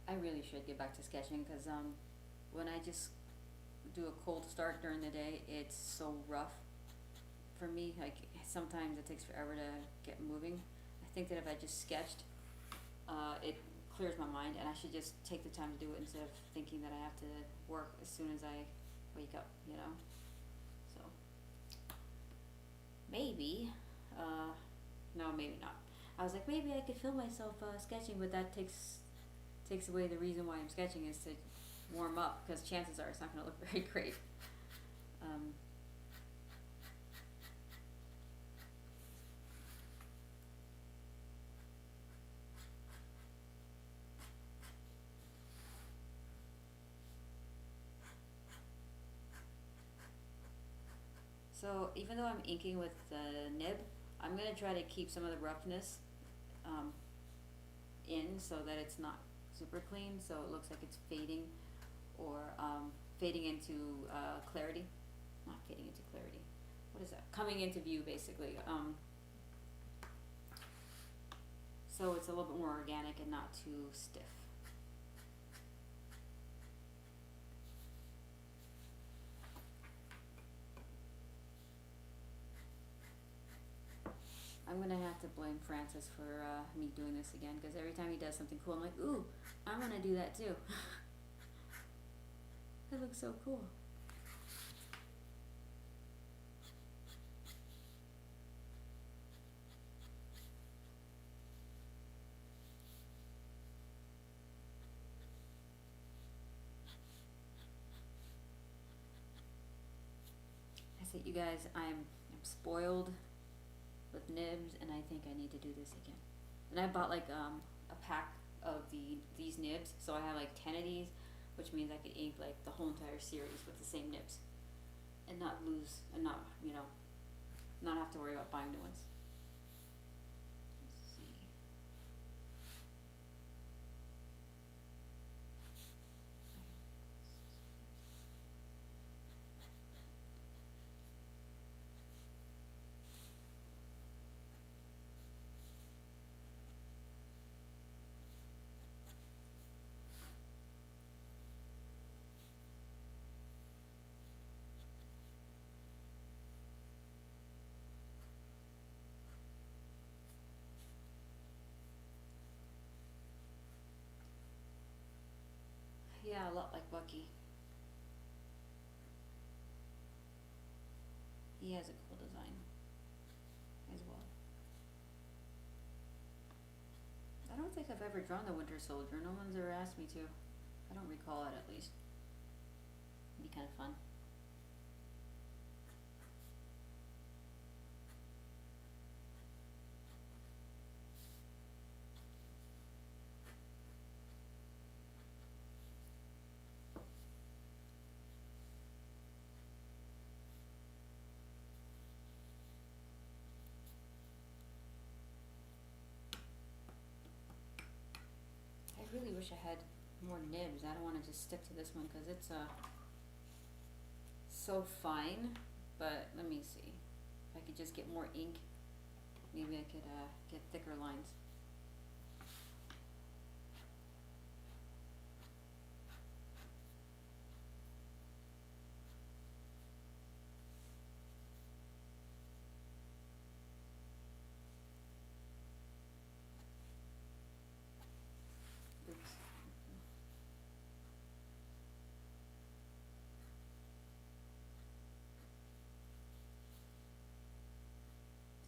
I really should get back to sketching because when I just do a cold start during the day, it's so rough for me. Like sometimes it takes forever to get moving. I think that if I just sketched, it clears my mind, and I should just take the time to do it instead of thinking that I have to work as soon as I wake up. You know, so maybe, no, maybe not. I was like, maybe I could film myself sketching, but that takes away the reason why I'm sketching is to warm up, because chances are it's not going to look very great. Um, so even though I'm inking with the nib, I'm going to try to keep some of the roughness um, in so that it's not super clean, so it looks like it's fading or fading into clarity. Not fading into clarity. What is that? Coming into view, basically. So it's a little bit more organic and not too stiff. I'm gonna have to blame Francis for me doing this again, because every time he does something cool, I'm like, ooh, I'm gonna do that too. That looks so cool. I said, you guys, I'm spoiled with nibs, and I think I need to do this again. And I bought like a pack of these nibs, so I have like 10 of these, which means I could ink like the whole entire series with the same nibs, and not lose, and not not have to worry about buying new ones. Let's see. Yeah, a lot like Bucky. He has a cool design as well. I don't think I've ever drawn the Winter Soldier. No one's ever asked me to. I don't recall it, at least. It'd be kind of fun. I really wish I had more nibs. I don't want to just stick to this one because it's so fine. But let me see. If I could just get more ink, maybe I could get thicker lines. Oops.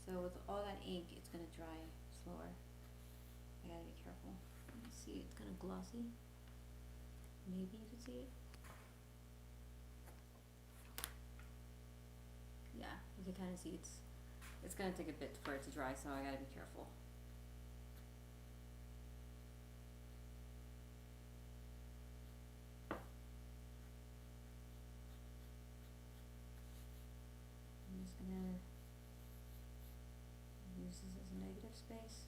So with all that ink, it's gonna dry slower. I gotta be careful. Let me see, it's kind of glossy. Maybe you can see it. Yeah, you can kind of see it's gonna take a bit for it to dry, so I gotta be careful. I'm just gonna use this as a negative space.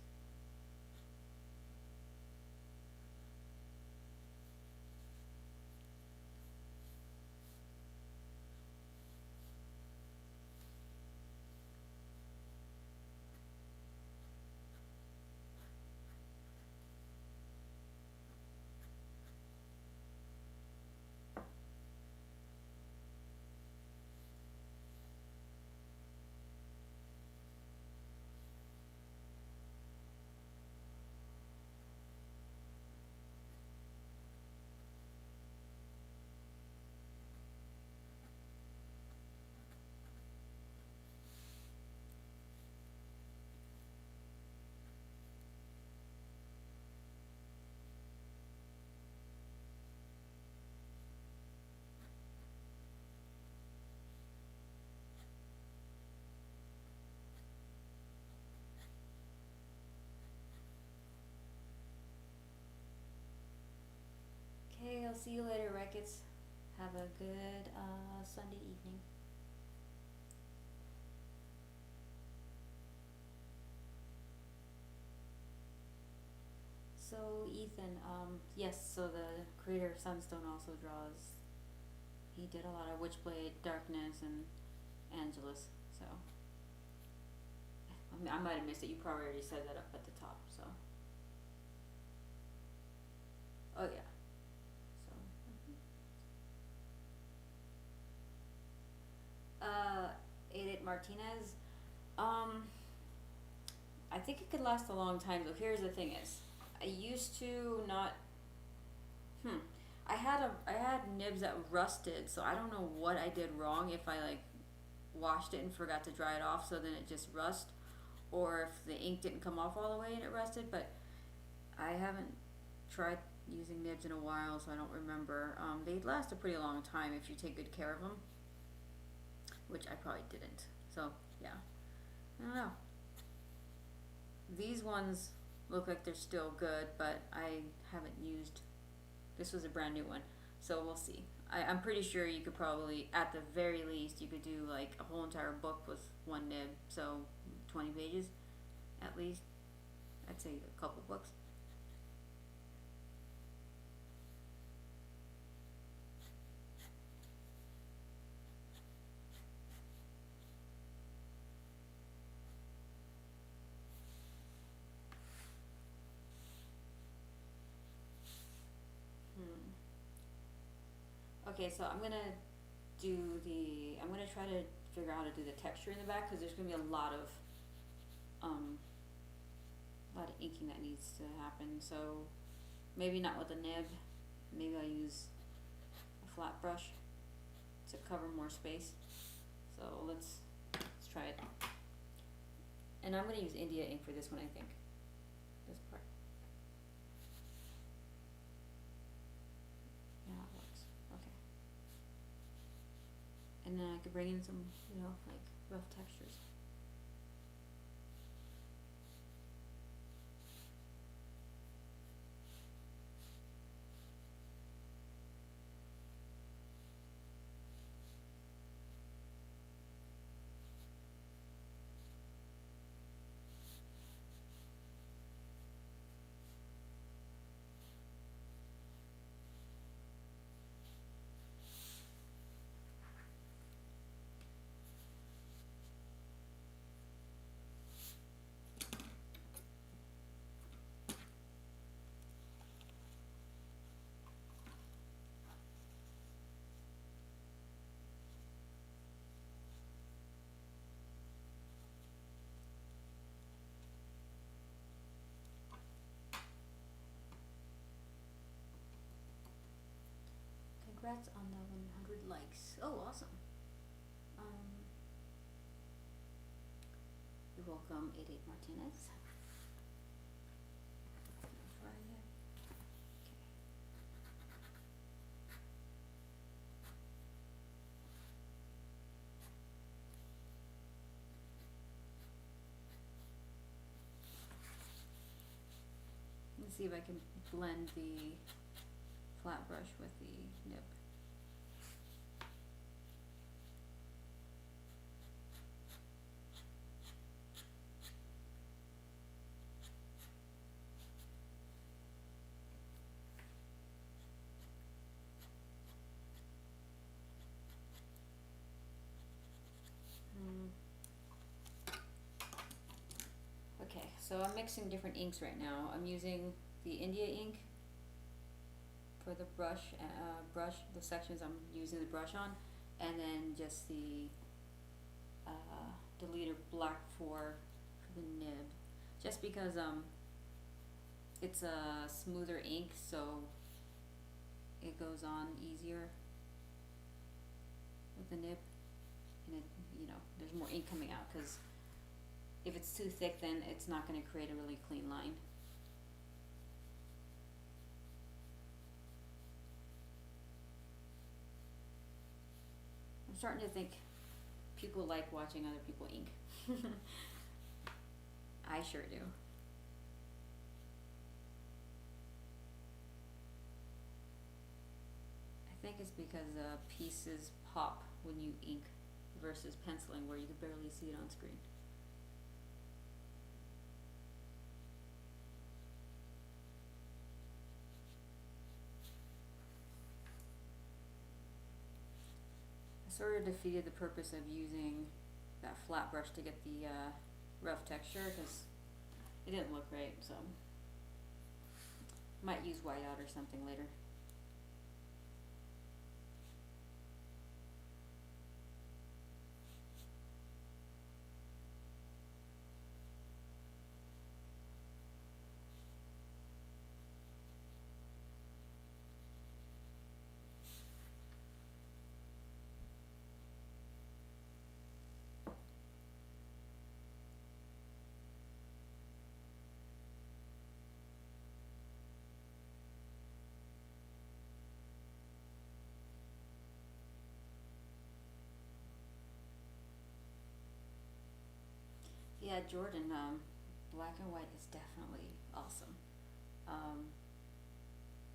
see you later, Ricketts. Have a good Sunday evening. So Ethan, yes, so the creator of Sunstone also draws. He did a lot of Witchblade, Darkness, and Angelus. So I mean, I might have missed it. You probably already said that up at the top. So oh yeah. So Edith Martinez. I think it could last a long time. So here's the thing: is I used to not. I had nibs that rusted, so I don't know what I did wrong. If I like washed it and forgot to dry it off, so then it just rust, or if the ink didn't come off all the way and it rusted. But I haven't tried using nibs in a while, so I don't remember. They last a pretty long time if you take good care of them, which I probably didn't. So yeah, I don't know. These ones look like they're still good, but I haven't used. This was a brand new one, so we'll see. I'm pretty sure you could probably, at the very least, you could do like a whole entire book with one nib, so 20 pages at least. I'd say a couple books. Okay, so I'm gonna try to figure out how to do the texture in the back, because there's gonna be a lot of inking that needs to happen. So maybe not with a nib. Maybe I'll use a flat brush to cover more space. So let's try it. And I'm gonna use India ink for this one, I think. This part. Yeah, it works. Okay. And then I could bring in some, like rough textures. Congrats on the 100 likes. Oh, awesome. You're welcome, 88 Martinez. Try it. Okay. Let's see if I can blend the flat brush with the nib. Okay, so I'm mixing different inks right now. I'm using the India ink for the brush, the sections I'm using the brush on, and then just the deleter black for the nib, just because it's a smoother ink, so it goes on easier with the nib, and it, there's more ink coming out, because if it's too thick, then it's not going to create a really clean line. I'm starting to think people like watching other people ink. I sure do. think it's because pieces pop when you ink versus penciling where you can barely see it on screen. I sort of defeated the purpose of using that flat brush to get the rough texture because it didn't look right, so might use whiteout or something later. Yeah, Jordan, black and white is definitely awesome.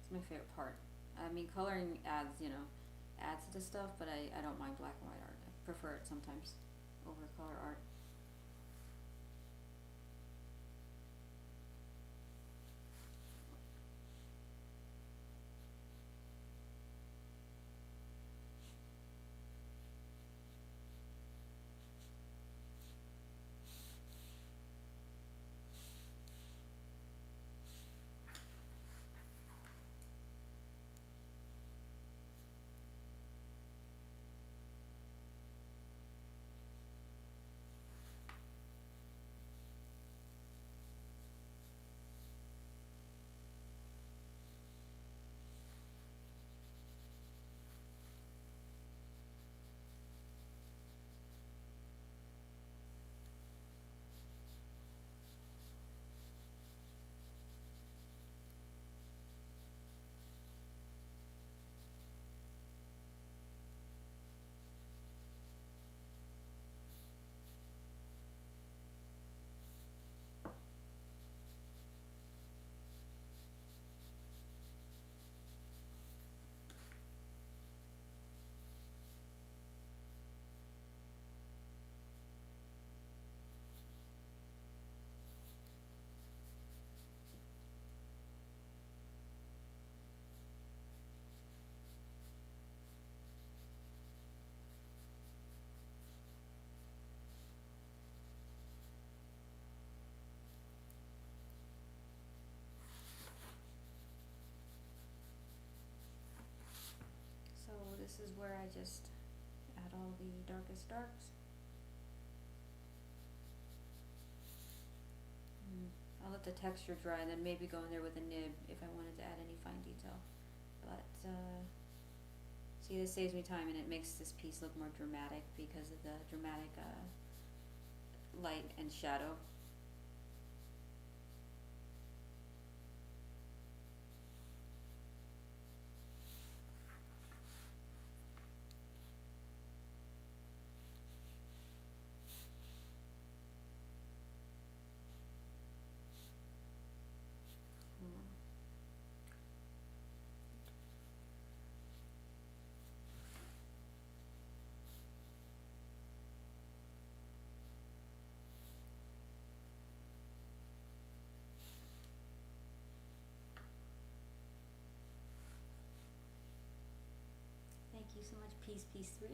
It's my favorite part. I mean, coloring adds, adds to the stuff, but I don't mind black and white art. I prefer it sometimes over color art. So this is where I just add all the darkest darks. I'll let the texture dry and then maybe go in there with a nib if I wanted to add any fine detail. But see, this saves me time and it makes this piece look more dramatic because of the dramatic light and shadow. Thank you so much, piece 3.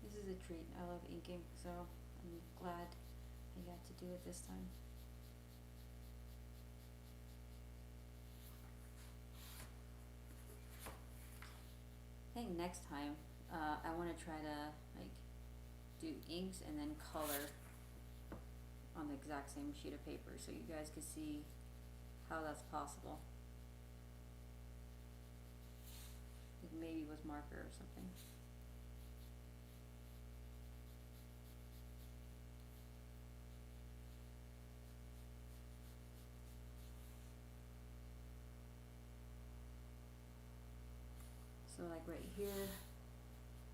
This is a treat. I love inking, so I'm glad I got to do it this time. I think next time I want to try to do inks and then color on the exact same sheet of paper so you guys could see how that's possible. Maybe with marker or something. So like right here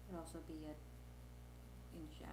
would also be in shadow.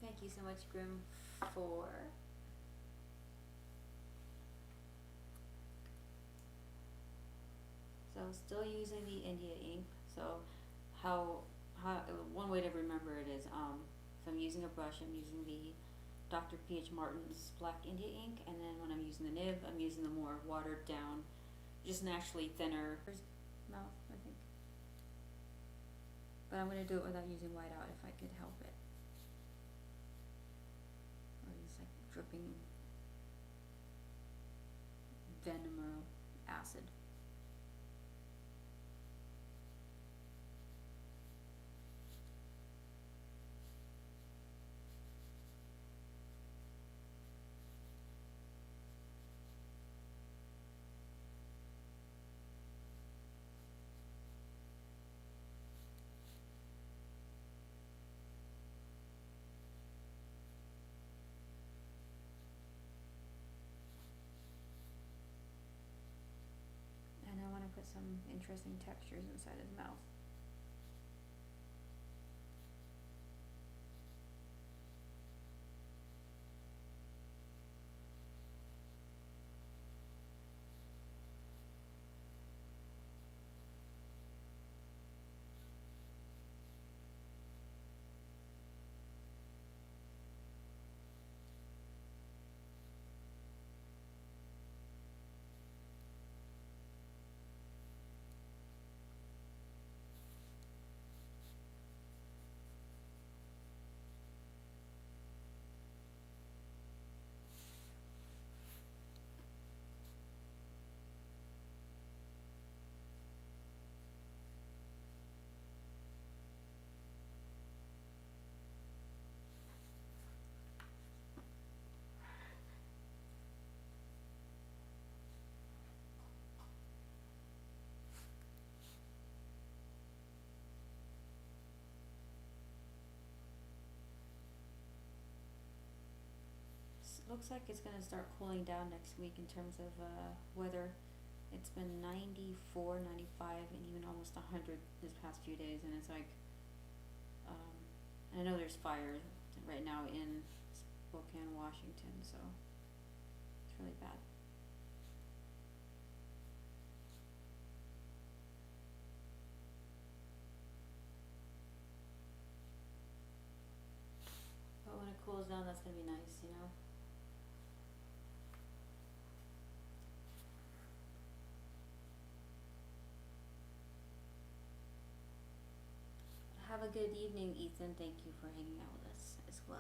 Thank you so much, Grim, for so still using the India ink. So how one way to remember it is if I'm using a brush, I'm using the Dr. P.H. Martin's Black India ink, and then when I'm using the nib, I'm using the more watered down, just naturally thinner mouth, I think. But I'm gonna do it without using whiteout if I could help it. Or just like dripping venom or acid. And I want to put some interesting textures inside his mouth. Looks like it's gonna start cooling down next week in terms of weather. It's been 94, 95, and even almost 100 this past few days, and it's like, and I know there's fire right now in Spokane, Washington, so it's really bad. But when it cools down, that's gonna be nice, you know? Have a good evening, Ethan. Thank you for hanging out with us as well.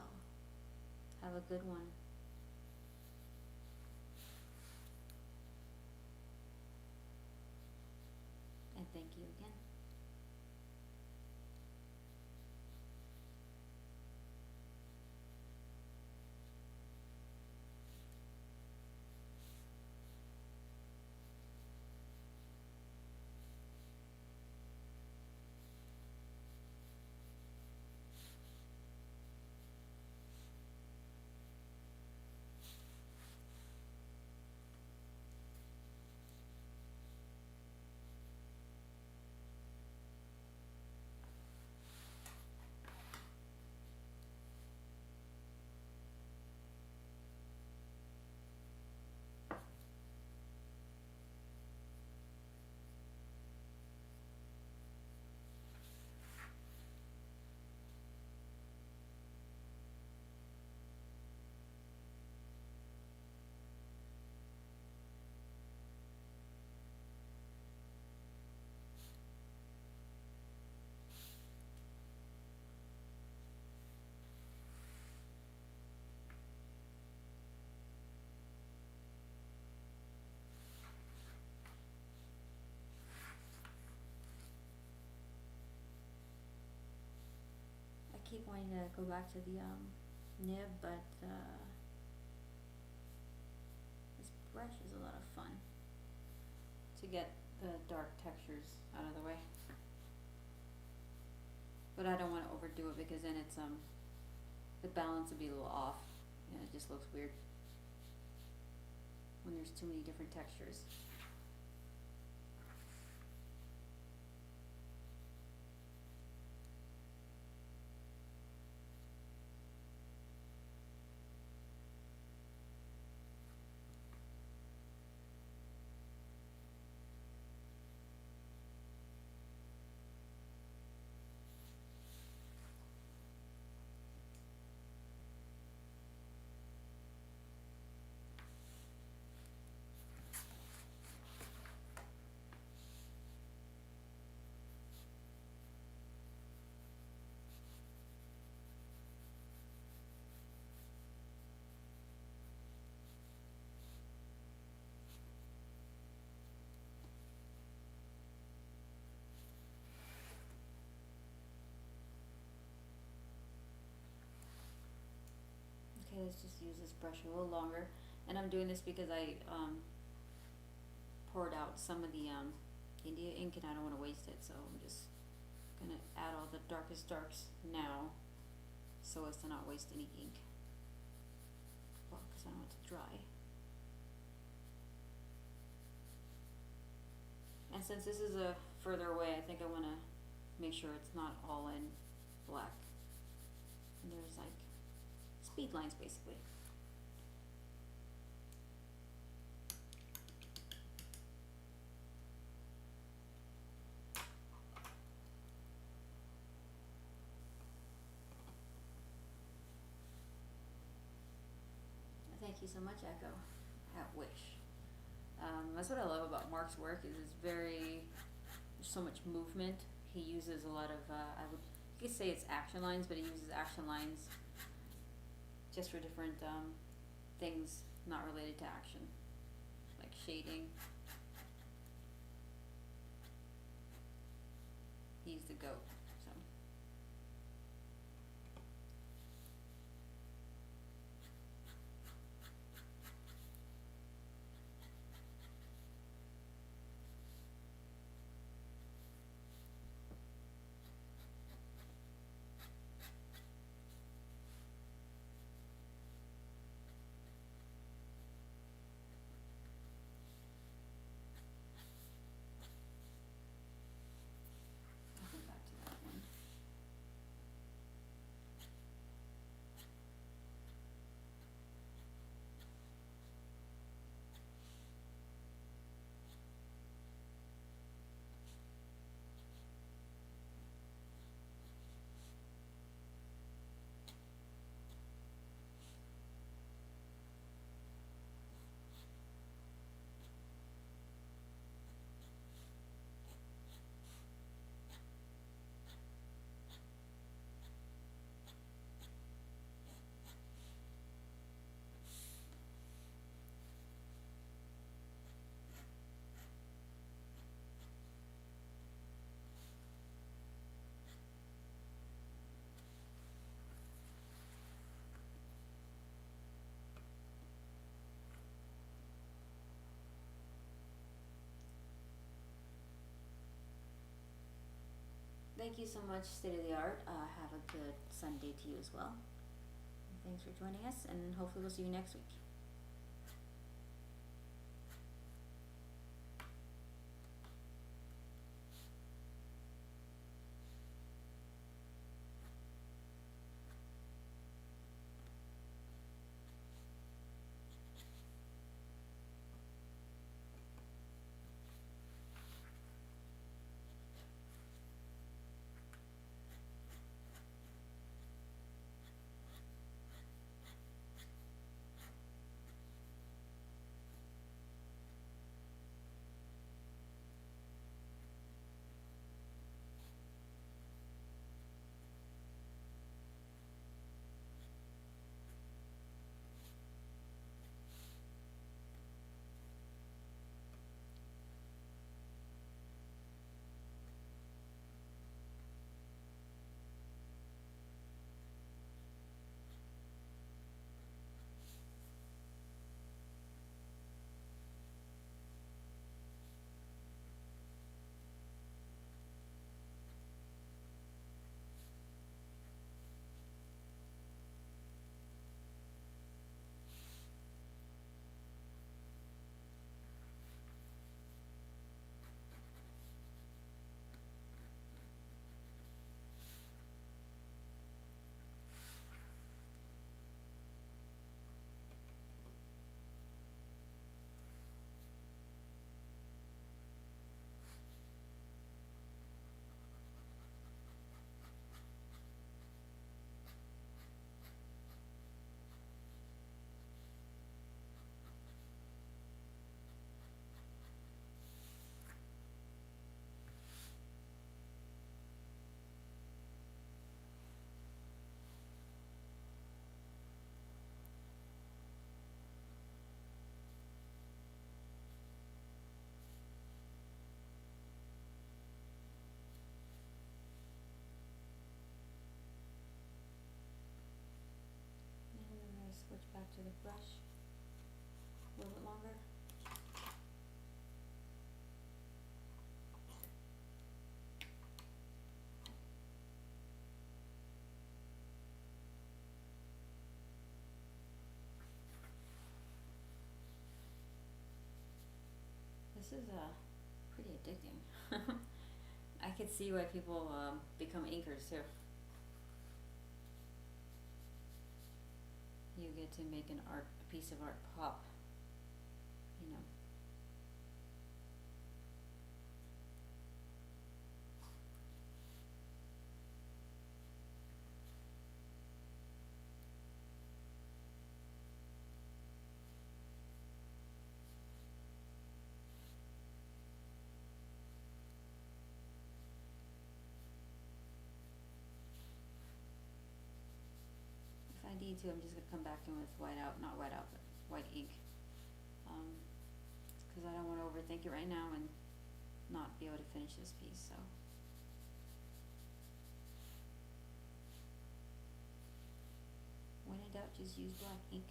Have a good one. And thank you again. keep wanting to go back to the nib, but this brush is a lot of fun to get the dark textures out of the way. But I don't want to overdo it because then it's the balance will be a little off and it just looks weird when there's too many different textures. Okay, let's just use this brush a little longer. And I'm doing this because I poured out some of the India ink and I don't want to waste it, so I'm just gonna add all the darkest darks now so as to not waste any ink. Well, because I don't want it to dry. And since this is a further away, I think I want to make sure it's not all in black. And there's like speed lines basically. Thank you so much, Echo. At Wish. That's what I love about Mark's work is it's very, there's so much movement. He uses a lot of, you could say it's action lines, but he uses action lines just for different things not related to action, like shading. He's the goat, so. I'll go back to that one. Thank you so much, State of the Art. Have a good Sunday to you as well. Thanks for joining us, and hopefully we'll see you next week. brush a little bit longer. This is pretty addicting. I could see why people become inkers too. You get to make a piece of art pop, you know. If I need to, I'm just gonna come back in with not white out, but white ink. Because I don't want to overthink it right now and not be able to finish this piece, so. When in doubt, just use black ink.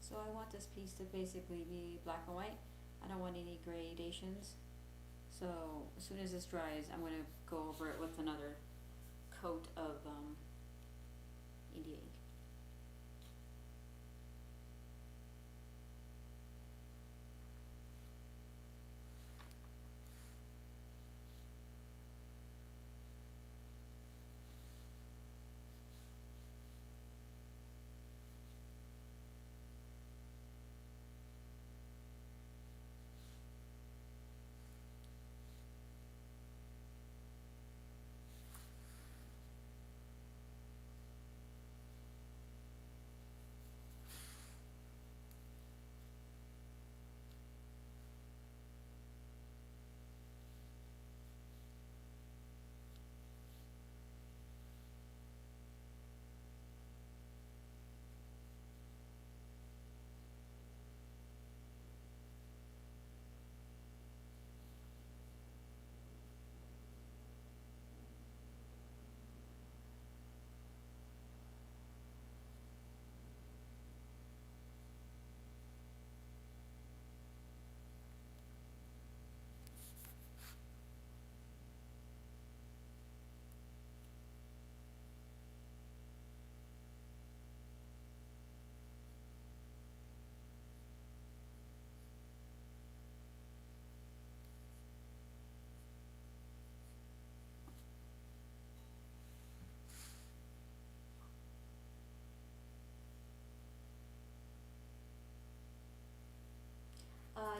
So I want this piece to basically be black and white. I don't want any gradations. So as soon as this dries, I'm gonna go over it with another coat of India ink.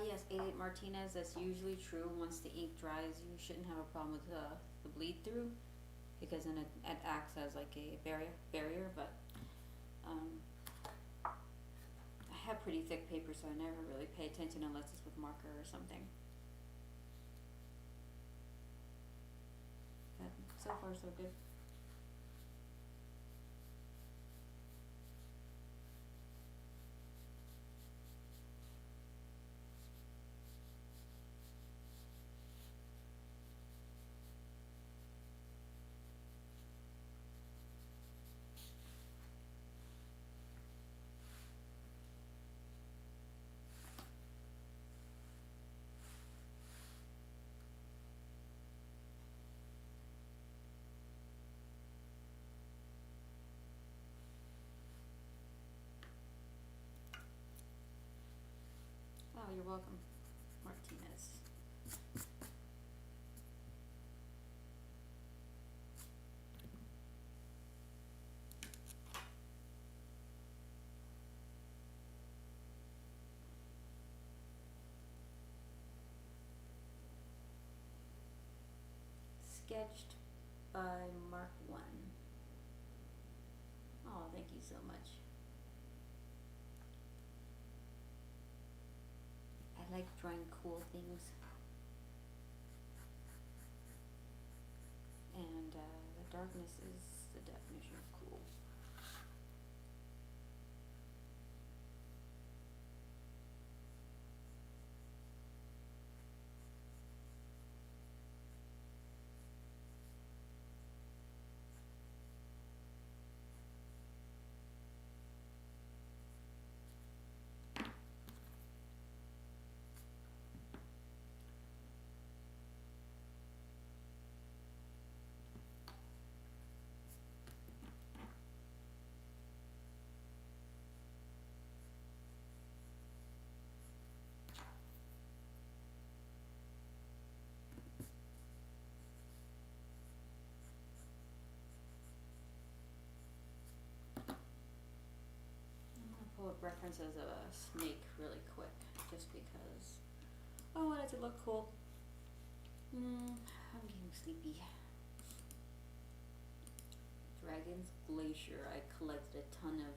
Yes, 88 Martinez, that's usually true. Once the ink dries, you shouldn't have a problem with the bleed through, because then it acts as like a barrier, but I have pretty thick paper, so I never really pay attention unless it's with marker or something. But so far so good. Oh, you're welcome, Martinez. Sketched by Mark 1. Oh, thank you so much. I like drawing cool things. And the darkness is the definition of cool. I'm gonna pull up references of a snake really quick, just because I want it to look cool. I'm getting sleepy. Dragon's Glacier. I collected a ton of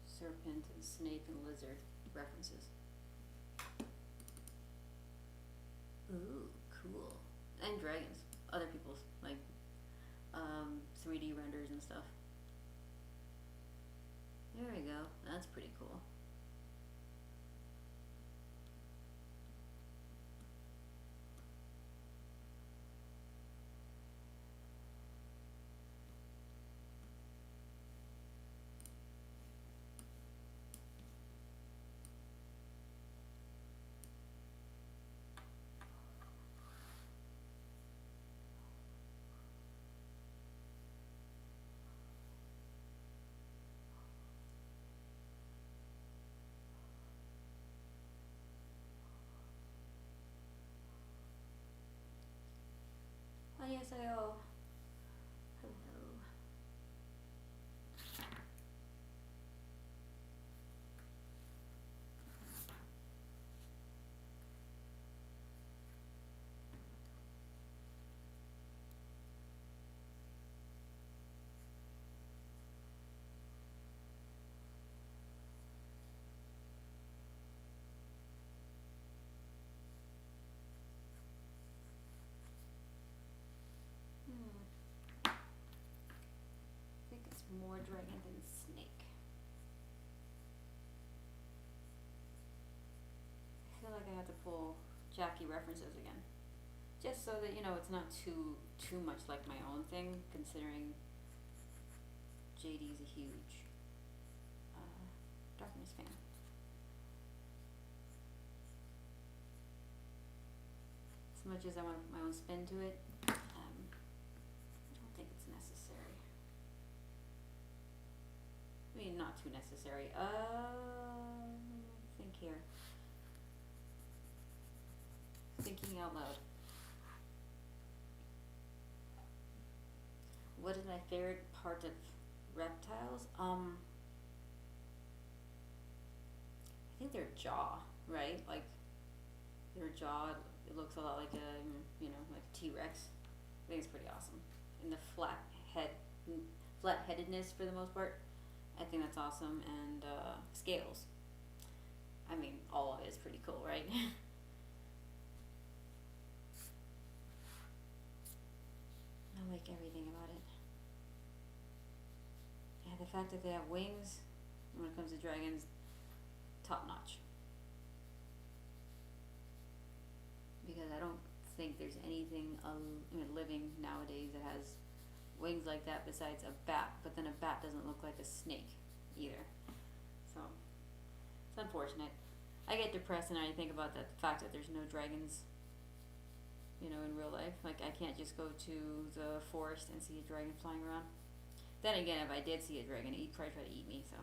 serpent and snake and lizard references. Ooh, cool. And dragons. Other people's, like 3D renders and stuff. There we go. That's pretty cool. 안녕하세요. Hello. I think it's more dragon than snake. I feel like I have to pull Jackie references again, just so that it's not too much like my own thing. Considering JD's a huge darkness fan. As much as I want my own spin to it, I don't think it's necessary. I mean, not too necessary. Think here. Thinking out loud. What is my favorite part of reptiles? I think their jaw, right? Like their jaw, it looks a lot like a, like a T-Rex. I think it's pretty awesome. And the flat-headedness for the most part. I think that's awesome. And scales. I mean, all of it is pretty cool, right? I like everything about it. Yeah, the fact that they have wings, when it comes to dragons, top notch. Because I don't think there's anything living nowadays that has wings like that besides a bat. But then a bat doesn't look like a snake either. So it's unfortunate. I get depressed and I think about the fact that there's no dragons, in real life. Like I can't just go to the forest and see a dragon flying around. Then again, if I did see a dragon, he'd probably try to eat me. So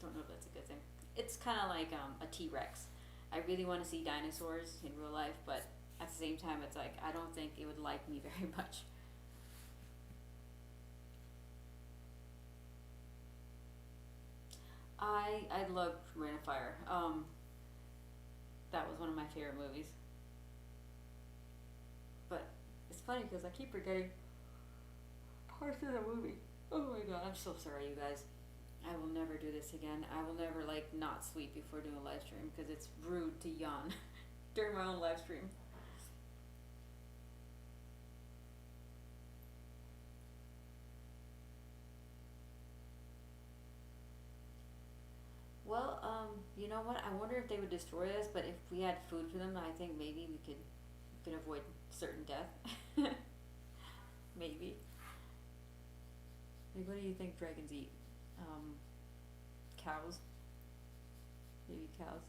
don't know if that's a good thing. It's kind of like a T-Rex. I really want to see dinosaurs in real life, but at the same time, it's like I don't think it would like me very much. I love Rain of Fire. That was one of my favorite movies. But as funny because I keep forgetting parts of the movie. Oh my god, I'm so sorry, you guys. I will never do this again. I will never like not sleep before doing a live stream because it's rude to yawn during my own live stream. Well, you know what? I wonder if they would destroy us, but if we had food for them, I think maybe we could avoid certain death. Maybe. Like, what do you think dragons eat? Cows, baby cows.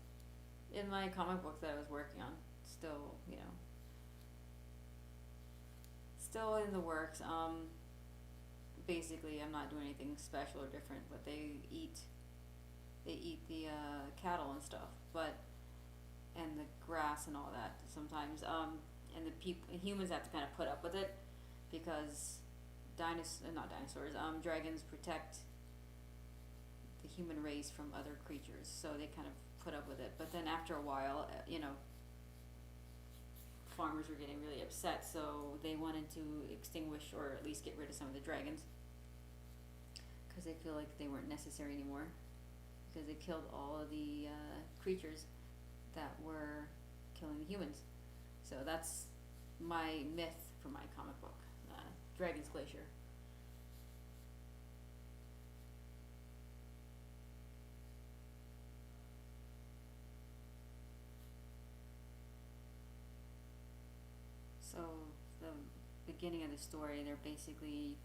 In my comic book that I was working on, still, still in the works. Basically, I'm not doing anything special or different, but they eat the cattle and stuff, but and the grass and all that sometimes. And the humans have to kind of put up with it because not dinosaurs. Dragons protect the human race from other creatures, so they kind of put up with it. But then after a while, farmers were getting really upset, so they wanted to extinguish or at least get rid of some of the dragons because they feel like they weren't necessary anymore because they killed all of the creatures that were killing the humans. So that's my myth for my comic book, Dragon's Glacier. So the beginning of the story, they're basically,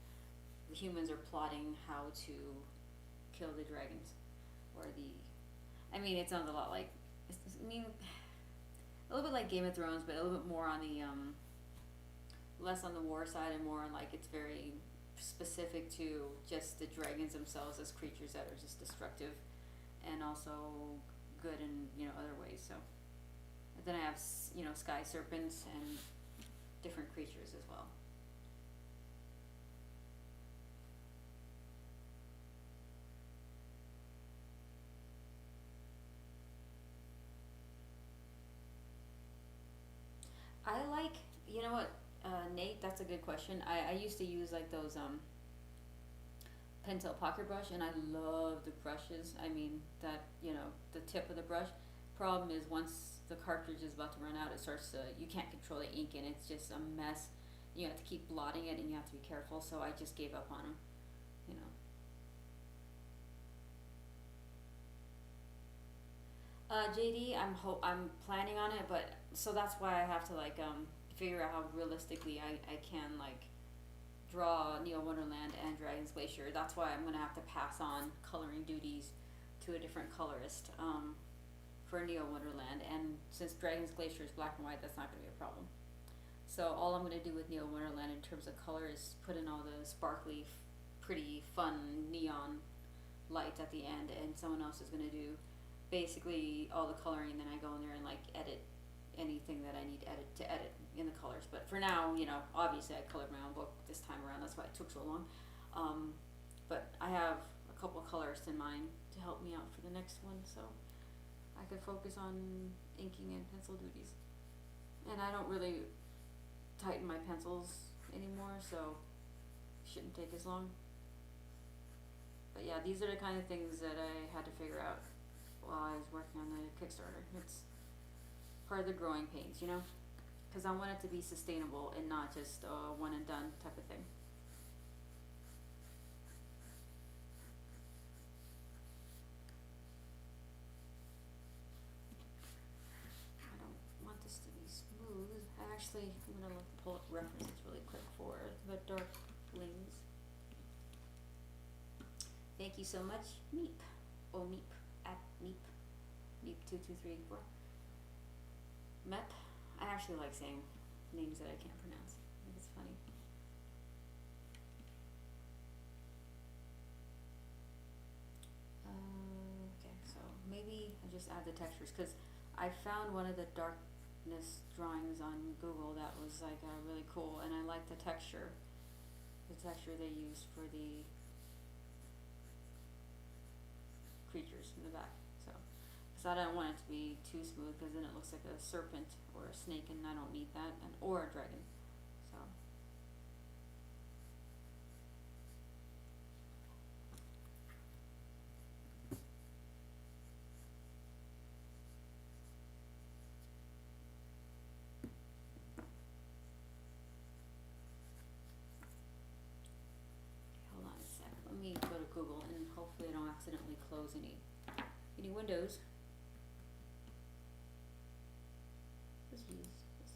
the humans are plotting how to kill the dragons, or it sounds a lot like, a little bit like Game of Thrones, but a little bit more on the, less on the war side and more on like, it's very specific to just the dragons themselves as creatures that are just destructive and also good in, other ways, so. And then I have, sky serpents and different creatures as well. I like, you know what, Nate, that's a good question. I used to use like those Pentel pocket brush, and I love the brushes. The tip of the brush. Problem is once the cartridge is about to run out, it starts to, you can't control the ink and it's just a mess. You have to keep blotting it and you have to be careful, so I just gave up on them, JD, I'm planning on it, but so that's why I have to like figure out how realistically I can like draw Neo Wonderland and Dragon's Glacier. That's why I'm gonna have to pass on coloring duties to a different colorist for Neo Wonderland, and since Dragon's Glacier is black and white, that's not gonna be a problem. So all I'm gonna do with Neo Wonderland in terms of color is put in all the sparkly, pretty, fun neon lights at the end, and someone else is gonna do basically all the coloring, and then I go in there and like edit anything that I need to edit in the colors. But for now, obviously I colored my own book this time around, that's why it took so long. But I have a couple of colorists in mind to help me out for the next one, so I could focus on inking and pencil duties. And I don't really tighten my pencils anymore, so it shouldn't take as long. But yeah, these are the kind of things that I had to figure out while I was working on the Kickstarter. It's part of the growing pains, because I want it to be sustainable and not just a one and done type of thing. I don't want this to be smooth. I'm gonna pull up references really quick for the Darklings. Thank you so much, Meep. Meep. At Meep. Meep2234. Mep. I actually like saying names that I can't pronounce. I think it's funny. Okay, so maybe I just add the textures, because I found one of the darkness drawings on Google that was like really cool, and I like the texture they used for the creatures in the back. So, because I don't want it to be too smooth, because then it looks like a serpent or a snake, and I don't need that, or a dragon. So hopefully I don't accidentally close any windows. Just use this.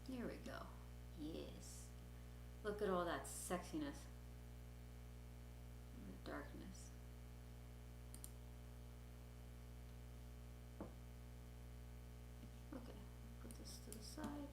Here we go. Yes. Look at all that sexiness. The darkness. Okay, put this to the side.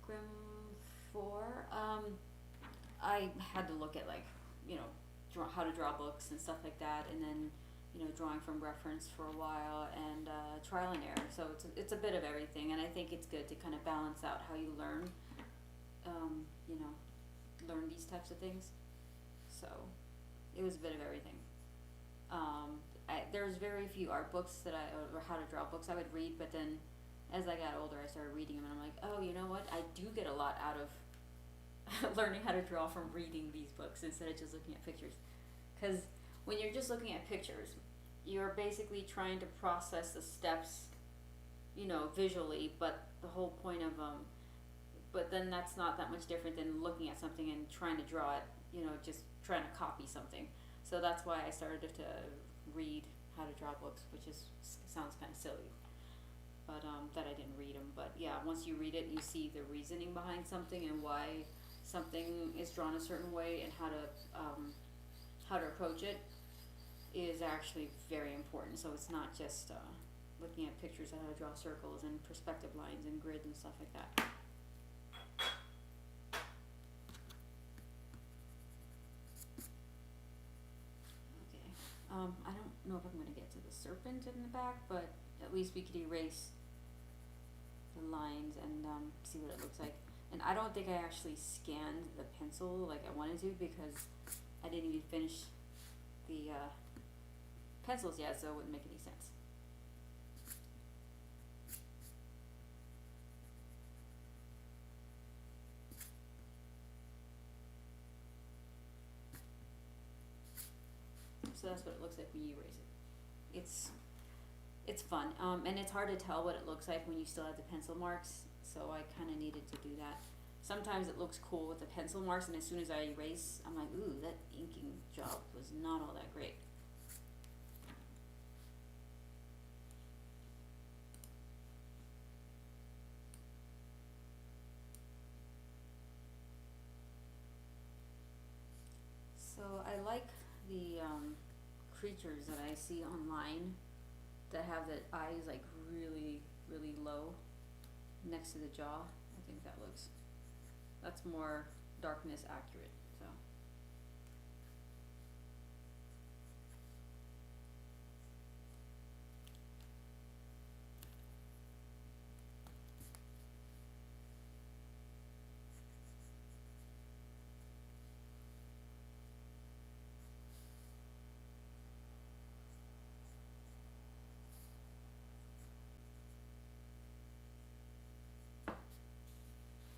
Grim 4. I had to look at, like, you know, how to draw books and stuff like that, and then, you know, drawing from reference for a while, and trial and error. So it's a bit of everything, and I think it's good to kind of balance out how you learn, you know, learn these types of things. So it was a bit of everything. There's very few art books or how to draw books I would read, but then as I got older, I started reading them, and I'm like, oh, you know what? I do get a lot out of learning how to draw from reading these books instead of just looking at pictures. Because when you're just looking at pictures, you're basically trying to process the steps, you know, visually, but the whole point of but then that's not that much different than looking at something and trying to draw it, you know, just trying to copy something. So that's why I started to read how to draw books, which sounds kind of silly, but that I didn't read them. But yeah, once you read it, you see the reasoning behind something and why something is drawn a certain way, and how to approach it is actually very important. So it's not just looking at pictures of how to draw circles and perspective lines and grids and stuff like that. Okay, I don't know if I'm going to get to the serpent in the back, but at least we could erase the lines and see what it looks like. And I don't think I actually scanned the pencil like I wanted to, because I didn't even finish the pencils yet, so it wouldn't make any sense. So that's what it looks like when you erase it. It's fun, and it's hard to tell what it looks like when you still have the pencil marks, so I kind of needed to do that. Sometimes it looks cool with the pencil marks, and as soon as I erase, I'm like, ooh, that inking job was not all that great. So I like the creatures that I see online that have the eyes like really, really low next to the jaw. I think that's more darkness accurate. So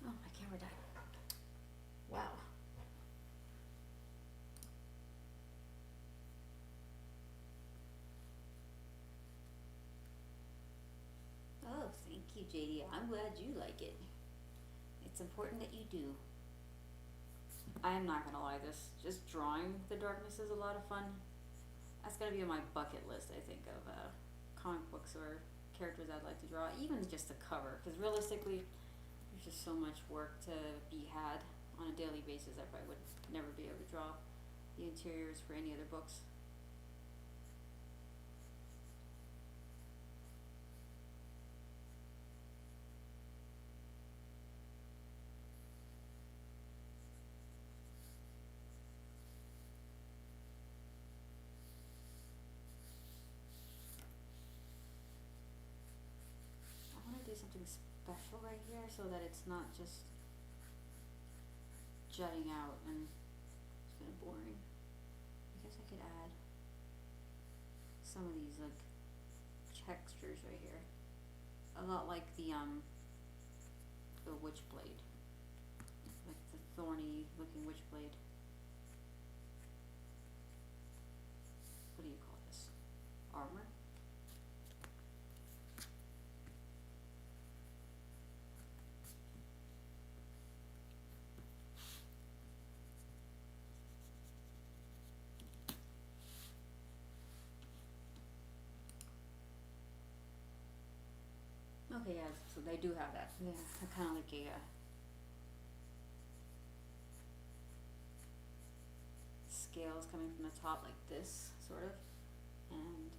oh, my camera died. Wow. Oh, thank you, JD. I'm glad you like it. It's important that you do. I'm not gonna lie, just drawing the darkness is a lot of fun. That's gotta be on my bucket list, I think, of comic books or characters I'd like to draw, even just the cover, because realistically, there's just so much work to be had on a daily basis. I probably would never be able to draw the interiors for any other books. I want to do something special right here so that it's not just jutting out and it's kind of boring. I guess I could add some of these like textures right here. A lot like the witch blade. Like the thorny looking witch blade. What do you call this? Armor? Okay, yeah, so they do have that. Yeah, kind of like a scales coming from the top like this, sort of. And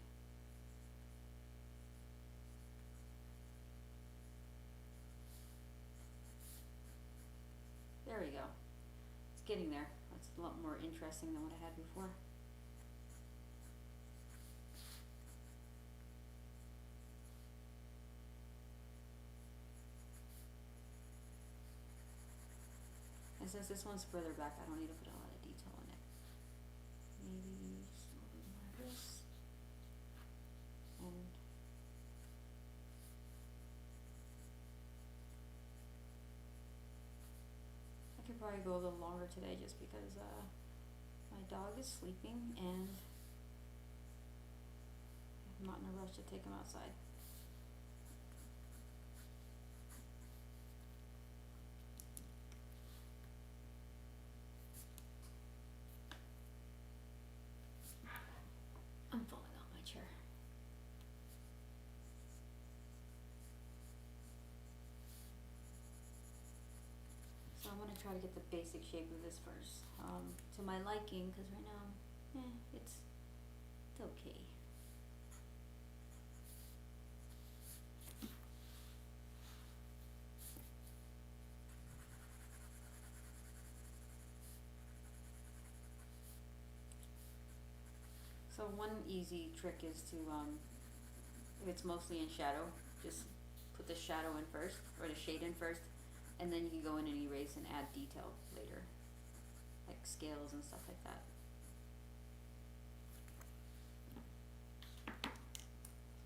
there we go. It's getting there. It's a lot more interesting than what I had before. And since this one's further back, I don't need to put a lot of detail in it. Maybe just a little bit more of this. And I could probably go a little longer today just because my dog is sleeping and I'm not in a rush to take him outside. I'm falling off my chair. So I'm going to try to get the basic shape of this first, to my liking, because right now, it's okay. So one easy trick is to, if it's mostly in shadow, just put the shadow in first, or the shade in first, and then you can go in and erase and add detail later, like scales and stuff like that.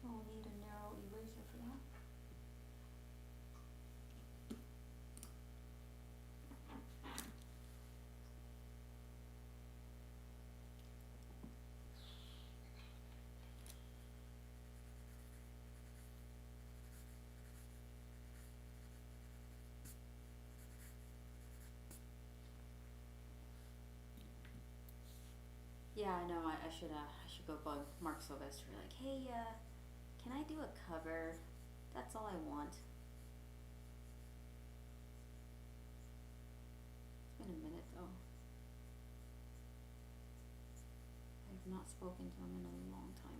So we'll need a narrow eraser for that. Yeah, I know. I should go bug Mark Sylvester. Like, hey, can I do a cover? That's all I want. It's been a minute though. I've not spoken to him in a long time.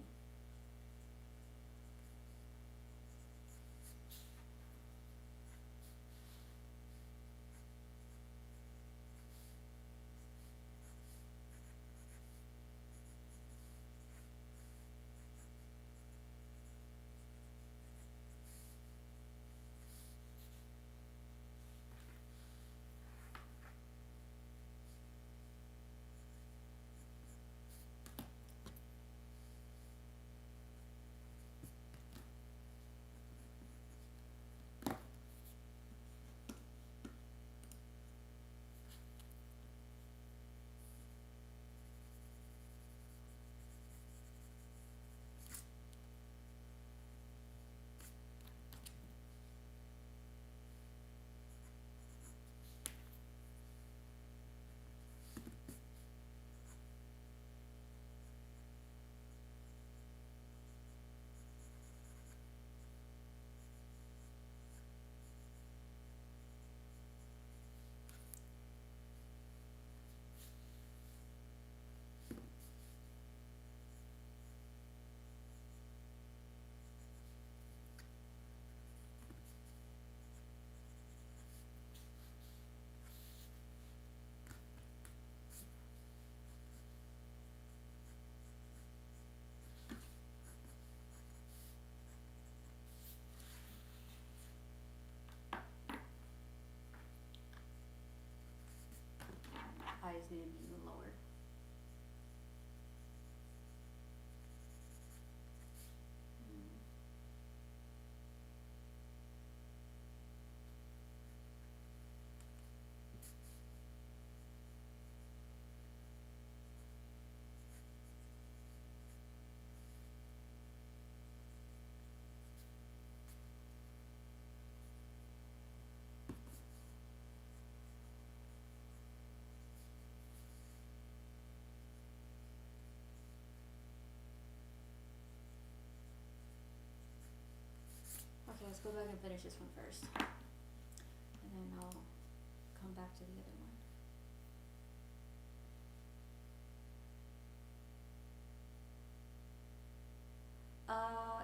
Eyes need to be even lower. go back and finish this one first. And then I'll come back to the other one.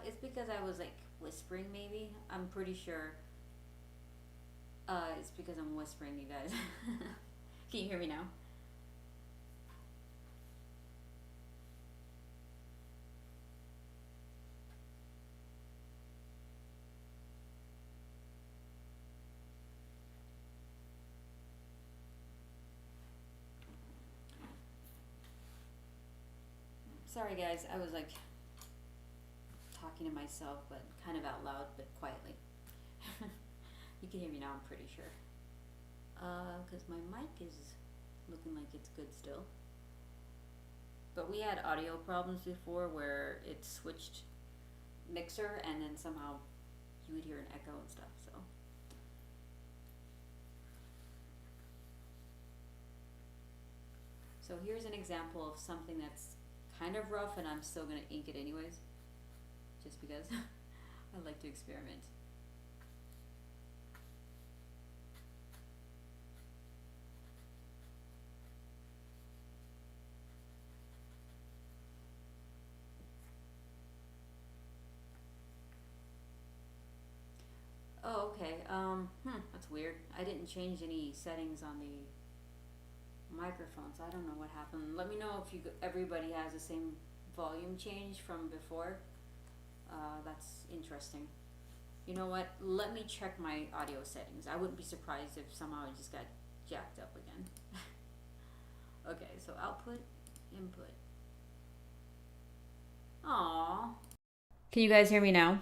It's because I was like whispering maybe. I'm pretty sure it's because I'm whispering, you guys. Can you hear me now? Sorry guys, I was like talking to myself, but kind of out loud, but quietly. You can hear me now, I'm pretty sure. Because my mic is looking like it's good still. But we had audio problems before where it switched mixer and then somehow you would hear an echo and stuff, so. So here's an example of something that's kind of rough and I'm still gonna ink it anyways, just because I like to experiment. Oh, okay, that's weird. I didn't change any settings on the microphone, so I don't know what happened. Let me know if everybody has the same volume change from before. That's interesting. You know what? Let me check my audio settings. I wouldn't be surprised if somehow it just got jacked up again. Okay, so output, input. Aww. Can you guys hear me now?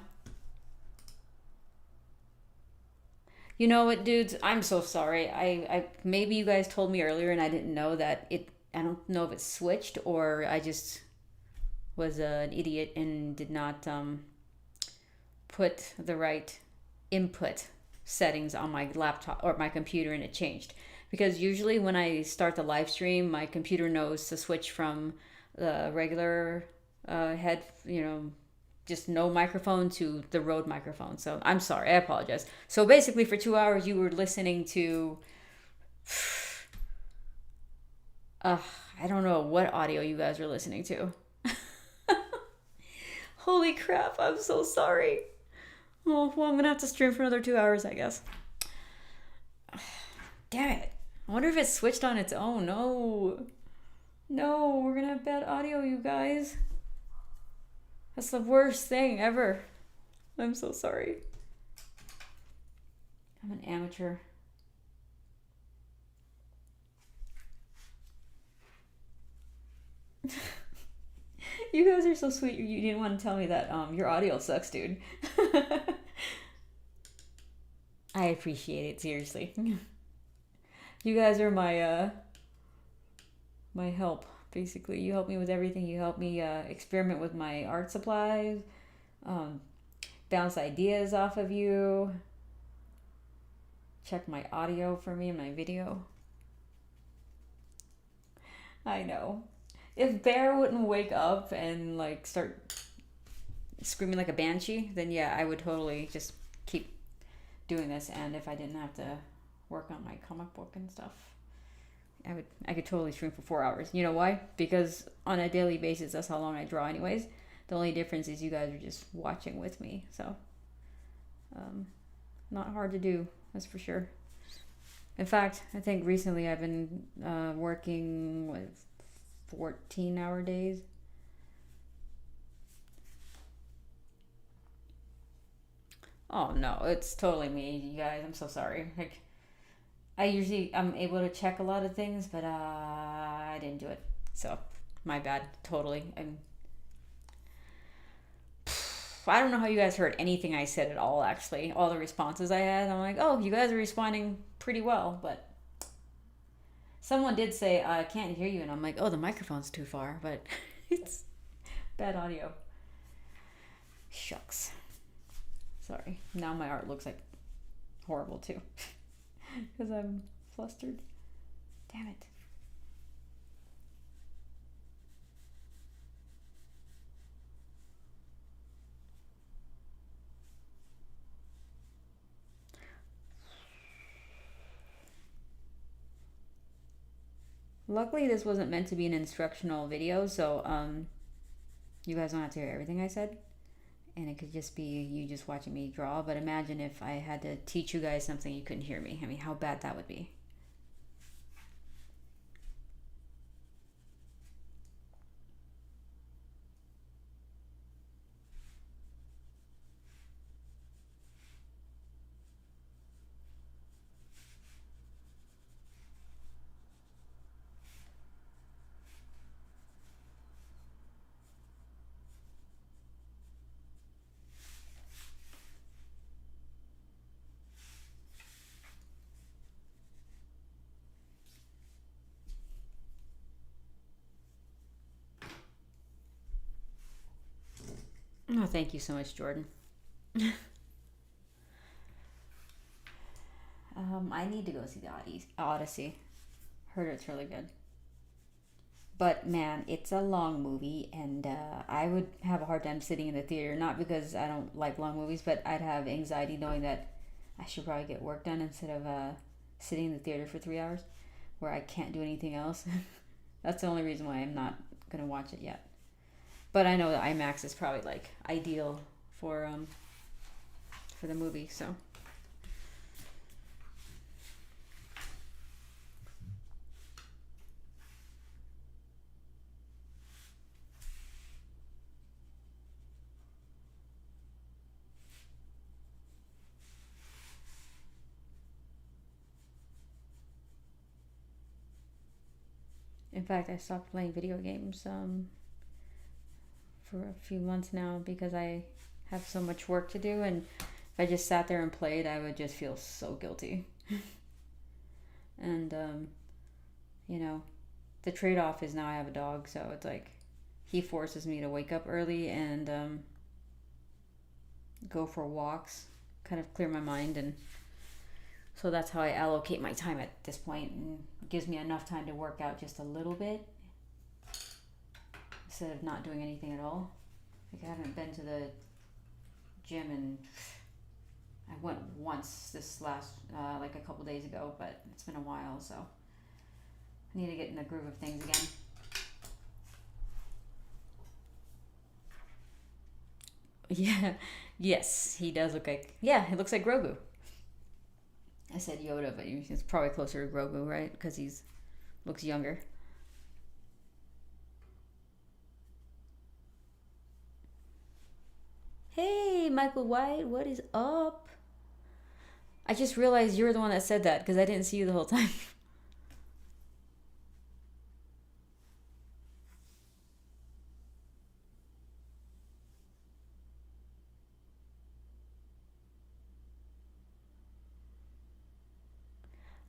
You know what, dudes? I'm so sorry. I maybe you guys told me earlier and I didn't know that it. I don't know if it switched or I just was an idiot and did not put the right input settings on my laptop or my computer, and it changed. Because usually when I start the live stream, my computer knows to switch from the regular head, just no microphone to the Rode microphone. So I'm sorry, I apologize. So basically for 2 hours you were listening to I don't know what audio you guys were listening to. Holy crap, I'm so sorry. Oh, well, I'm gonna have to stream for another 2 hours, I guess. Damn it. I wonder if it switched on its own. No, we're gonna have bad audio, you guys. That's the worst thing ever. I'm so sorry. I'm an amateur. You guys are so sweet. You didn't want to tell me that your audio sucks, dude. I appreciate it, seriously. You guys are my my help, basically. You help me with everything. You help me experiment with my art supplies, bounce ideas off of you, check my audio for me and my video. I know. If Bear wouldn't wake up and like start screaming like a banshee, then yeah, I would totally just keep doing this. And if I didn't have to work on my comic book and stuff, I could totally stream for 4 hours. You know why? Because on a daily basis, that's how long I draw anyways. The only difference is you guys are just watching with me. So not hard to do, that's for sure. In fact, I think recently I've been working with 14-hour days. Oh no, it's totally me, you guys. I'm so sorry. Like, I'm able to check a lot of things, but I didn't do it. So my bad, totally. I don't know how you guys heard anything I said at all. Actually, all the responses I had, I'm like, oh, you guys are responding pretty well, but. Someone did say, I can't hear you, and I'm like, oh, the microphone's too far, but it's bad audio. Shucks. Sorry. Now my art looks like horrible, too, because I'm flustered. Damn it. Luckily, this wasn't meant to be an instructional video, so you guys don't have to hear everything I said. And it could just be you just watching me draw. But imagine if I had to teach you guys something you couldn't hear me. I mean, how bad that would be. Oh, thank you so much, Jordan. I need to go see the Odyssey. Heard it's really good. But man, it's a long movie, and I would have a hard time sitting in the theater. Not because I don't like long movies, but I'd have anxiety knowing that I should probably get work done instead of sitting in the theater for 3 hours where I can't do anything else. That's the only reason why I'm not going to watch it yet. But I know that IMAX is probably like ideal for the movie, so. In fact, I stopped playing video games for a few months now because I have so much work to do, and if I just sat there and played, I would just feel so guilty. And you know, the trade-off is now I have a dog, so it's like he forces me to wake up early and go for walks, kind of clear my mind, and so that's how I allocate my time at this point, and it gives me enough time to work out just a little bit instead of not doing anything at all. Like I haven't been to the gym, and I went once this last like a couple days ago, but it's been a while, so I need to get in the groove of things again. Yeah, yes, he does look like, yeah, he looks like Grogu. I said Yoda, but it's probably closer to Grogu, right? Because he's looks younger. Hey, Michael White, what is up? I just realized you were the one that said that because I didn't see you the whole time.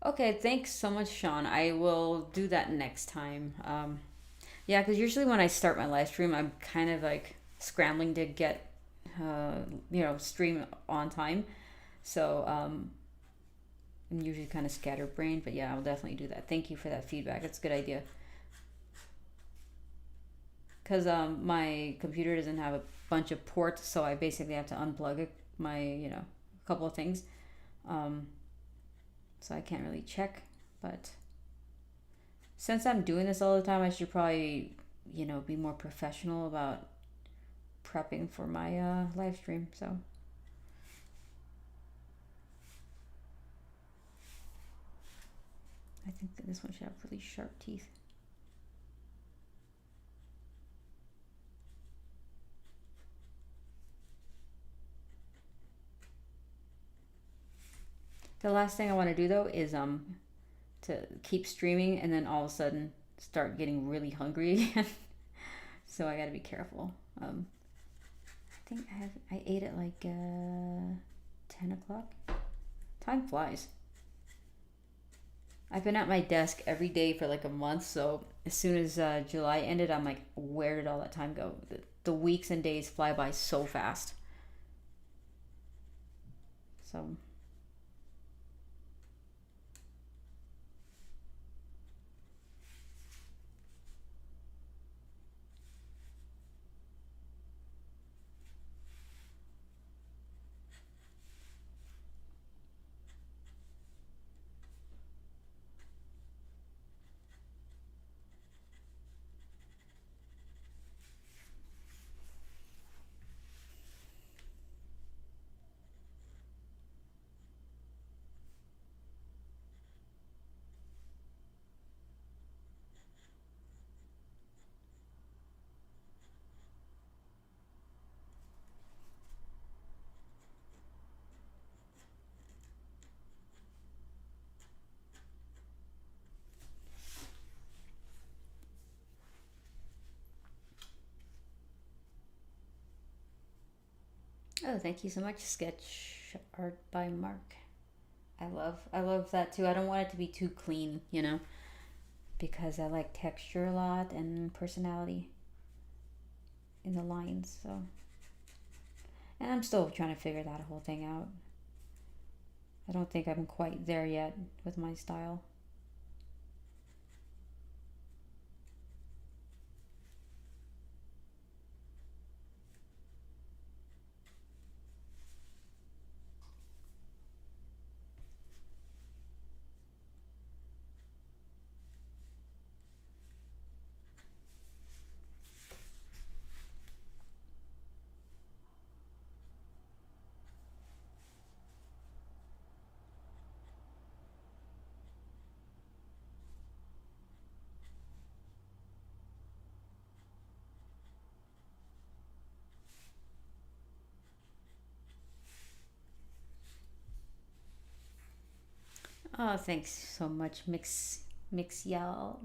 Okay, thanks so much, Sean. I will do that next time. Yeah, because usually when I start my live stream, I'm kind of like scrambling to get, stream on time. So I'm usually kind of scatterbrained, but yeah, I'll definitely do that. Thank you for that feedback. It's a good idea. Because my computer doesn't have a bunch of ports, so I basically have to unplug it, a couple of things. Um, so I can't really check. But since I'm doing this all the time, I should probably, be more professional about prepping for my live stream. So I think that this one should have really sharp teeth. The last thing I want to do though is to keep streaming and then all of a sudden start getting really hungry again. So I got to be careful. I think I ate at like 10 o'clock. Time flies. I've been at my desk every day for like a month, so as soon as July ended, I'm like, where did all that time go? The weeks and days fly by so fast. So Oh, thank you so much, Sketch Art by Mark. I love that too. I don't want it to be too clean, you know, because I like texture a lot and personality in the lines. So, and I'm still trying to figure that whole thing out. I don't think I'm quite there yet with my style. Oh, thanks so much, mix y'all.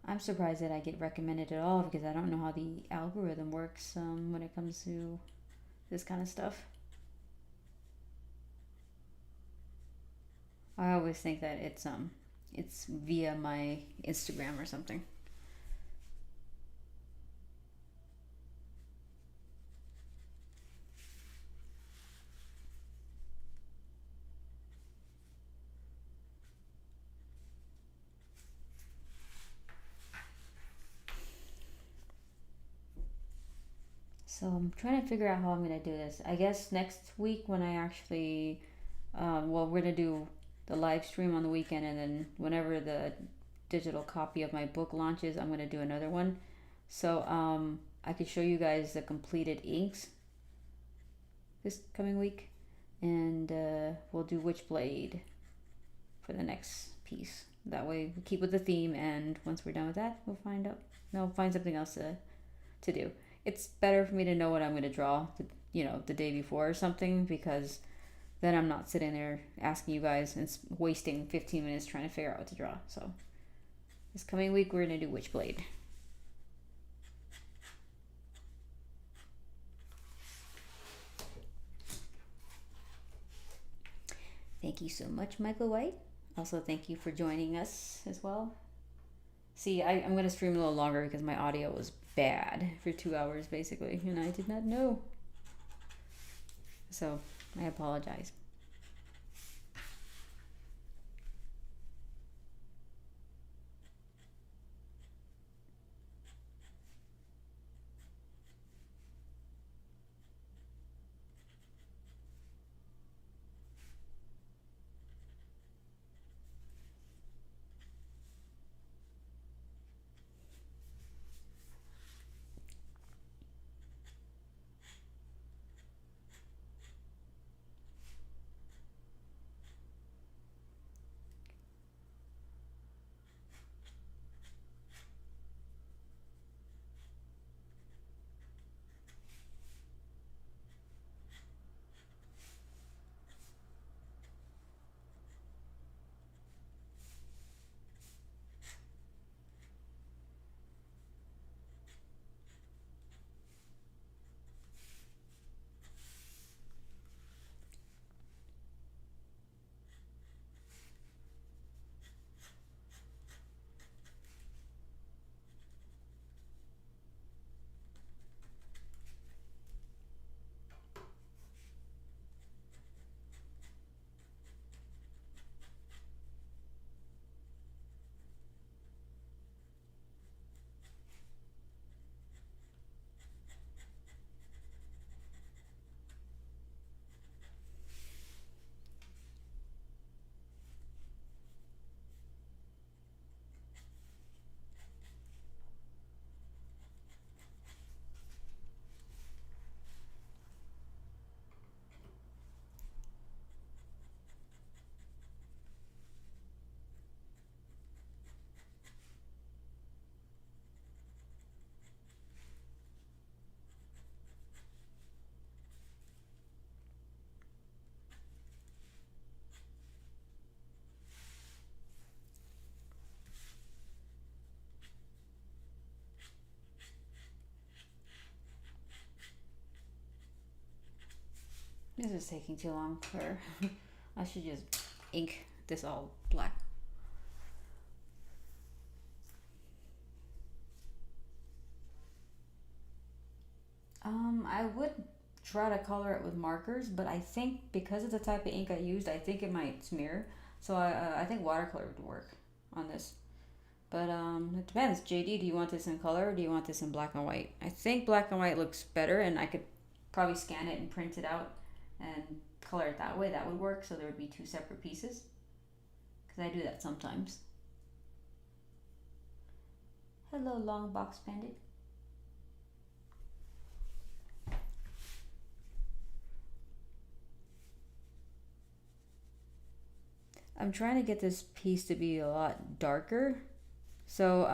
I'm surprised that I get recommended at all because I don't know how the algorithm works when it comes to this kind of stuff. I always think that it's via my Instagram or something. So I'm trying to figure out how I'm gonna do this. I guess next week when I actually, well, we're gonna do the live stream on the weekend, and then whenever the digital copy of my book launches, I'm gonna do another one. So I could show you guys the completed inks this coming week, and we'll do Witchblade for the next piece. That way we keep with the theme, and once we're done with that, we'll find out. No, find something else to do. It's better for me to know what I'm going to draw, the day before or something, because then I'm not sitting there asking you guys and wasting 15 minutes trying to figure out what to draw. So this coming week, we're going to do Witchblade. Thank you so much, Michael White. Also, thank you for joining us as well. See, I'm going to stream a little longer because my audio was bad for 2 hours, basically, and I did not know. So, I apologize. This is taking too long for, I should just ink this all black. I would try to color it with markers, but I think because of the type of ink I used, I think it might smear. So I think watercolor would work on this. But it depends. JD, do you want this in color or do you want this in black and white? I think black and white looks better, and I could probably scan it and print it out and color it that way. That would work, so there would be two separate pieces. Because I do that sometimes. Hello, long box bandit. I'm trying to get this piece to be a lot darker. So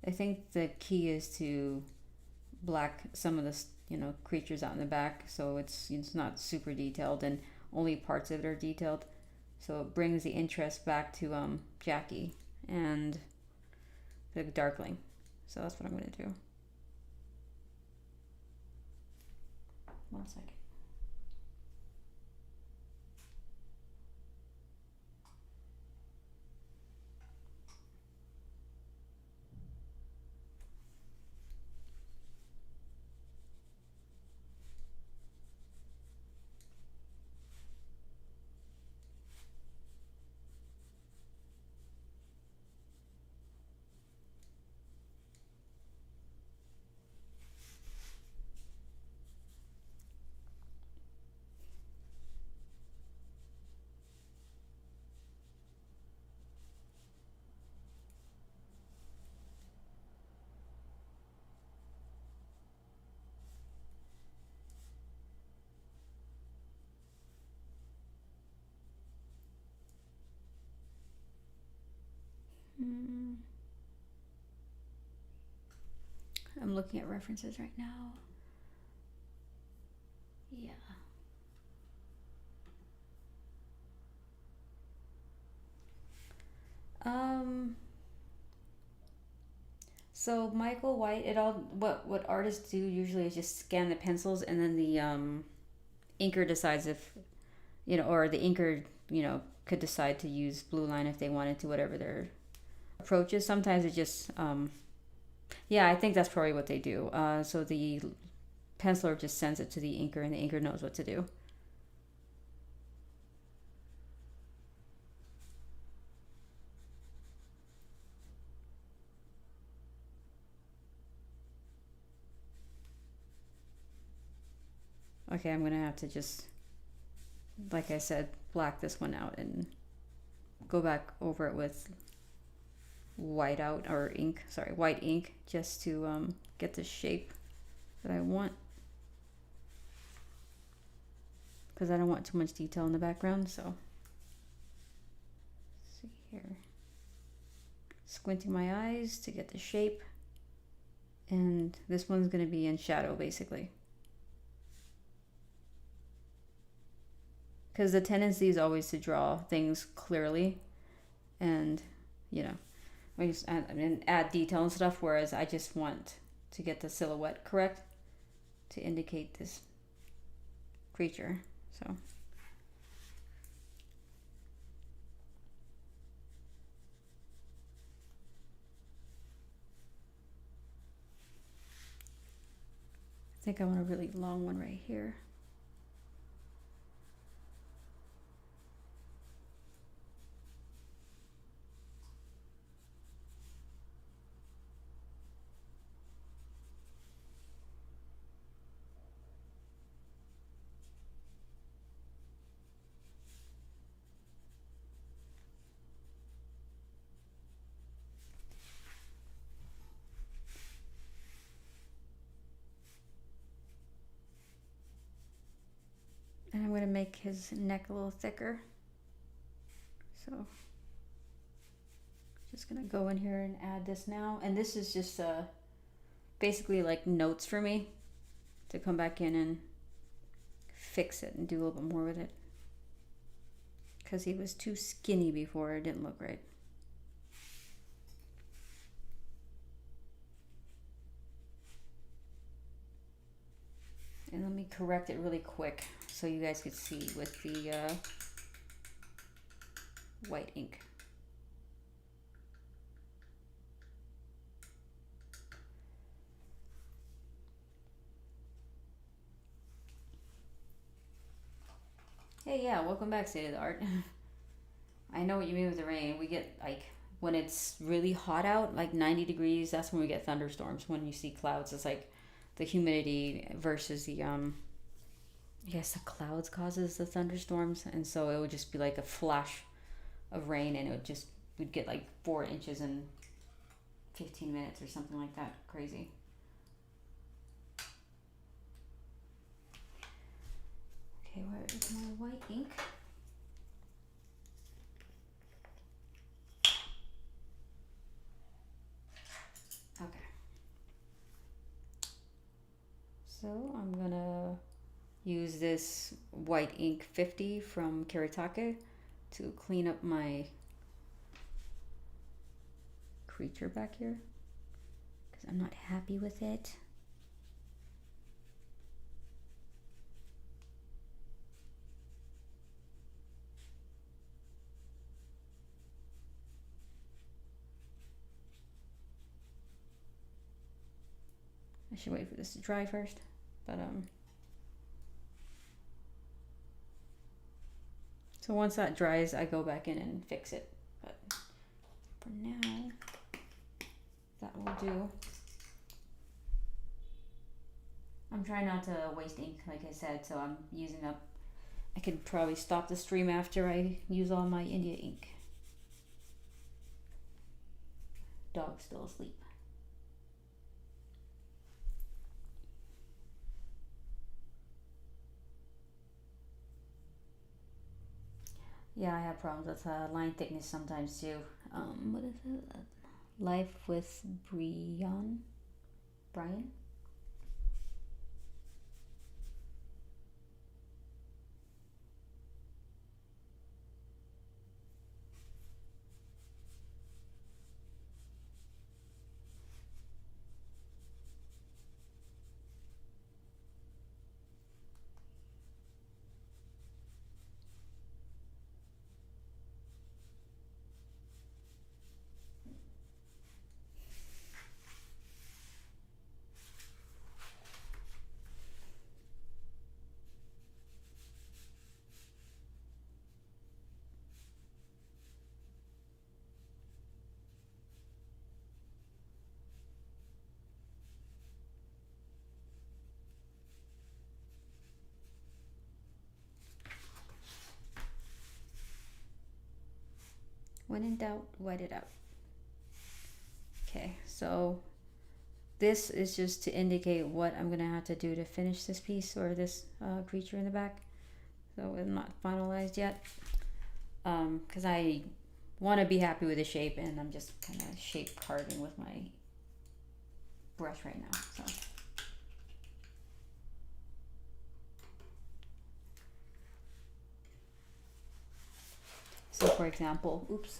I think the key is to black some of the creatures out in the back, so it's not super detailed and only parts of it are detailed. So it brings the interest back to Jackie and the Darkling. So that's what I'm gonna do. 1 second. I'm looking at references right now. Yeah. So Michael White, what artists do usually is just scan the pencils, and then the inker decides if or the inker could decide to use blue line if they wanted to, whatever their approach is. Sometimes it just yeah, I think that's probably what they do. So the penciler just sends it to the inker, and the inker knows what to do. Okay, I'm gonna have to just, like I said, black this one out and go back over it with white ink, just to get the shape that I want, because I don't want too much detail in the background. So let's see here, squinting my eyes to get the shape, and this one's going to be in shadow basically, because the tendency is always to draw things clearly and I just add detail and stuff, whereas I just want to get the silhouette correct to indicate this creature. So I think I want a really long one right here. And I'm going to make his neck a little thicker. So just going to go in here and add this now. And this is just basically like notes for me to come back in and fix it and do a little bit more with it. Because he was too skinny before, it didn't look right. And let me correct it really quick so you guys could see with the white ink. Hey, yeah, welcome back, State of the Art. I know what you mean with the rain. We get, like, when it's really hot out, like 90 degrees, that's when we get thunderstorms. When you see clouds, it's like the humidity versus the, I guess the clouds causes the thunderstorms. And so it would just be like a flash of rain, and we'd get like 4 inches in 15 minutes or something like that. Crazy. Okay, where is my white ink? Okay. So I'm gonna use this white ink 50 from Kiritake to clean up my creature back here because I'm not happy with it. I should wait for this to dry first, but so once that dries, I go back in and fix it. But for now, that will do. I'm trying not to waste ink, like I said, so I'm using up. I could probably stop the stream after I use all my India ink. Dog's still asleep. Yeah, I have problems with line thickness sometimes too. What is it? Life with Brian? When in doubt, white it out. Okay, so this is just to indicate what I'm gonna have to do to finish this piece or this creature in the back. So it's not finalized yet, because I want to be happy with the shape, and I'm just kind of shape carving with my brush right now. So for example, oops.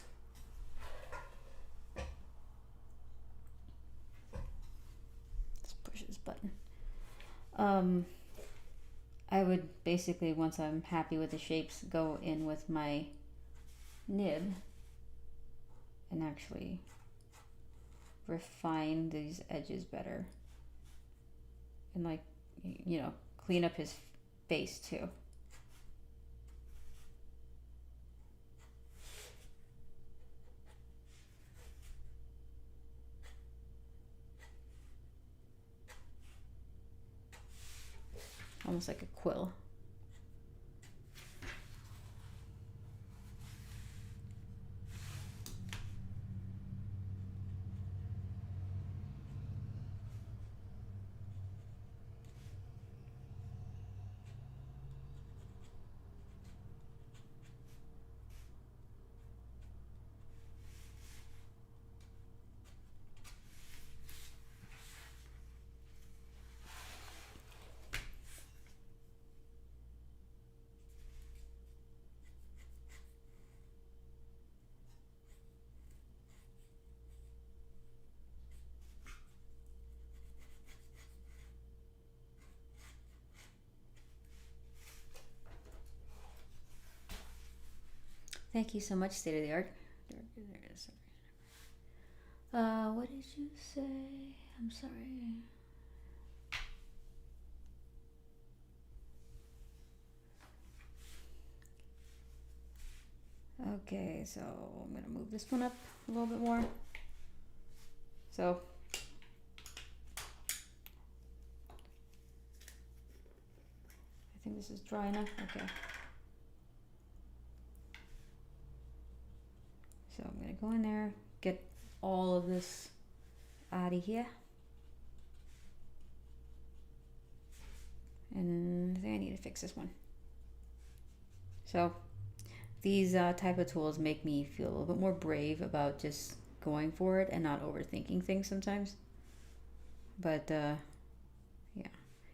Let's push this button. I would basically, once I'm happy with the shapes, go in with my nib and actually refine these edges better. And like, you know, clean up his face too. Almost like a quill. Thank you so much, State of the Art. What did you say? I'm sorry. Okay, so I'm gonna move this one up a little bit more. So I think this is dry enough. Okay. So I'm gonna go in there, get all of this out of here. And I think I need to fix this one. So these type of tools make me feel a little bit more brave about just going for it and not overthinking things sometimes. But yeah,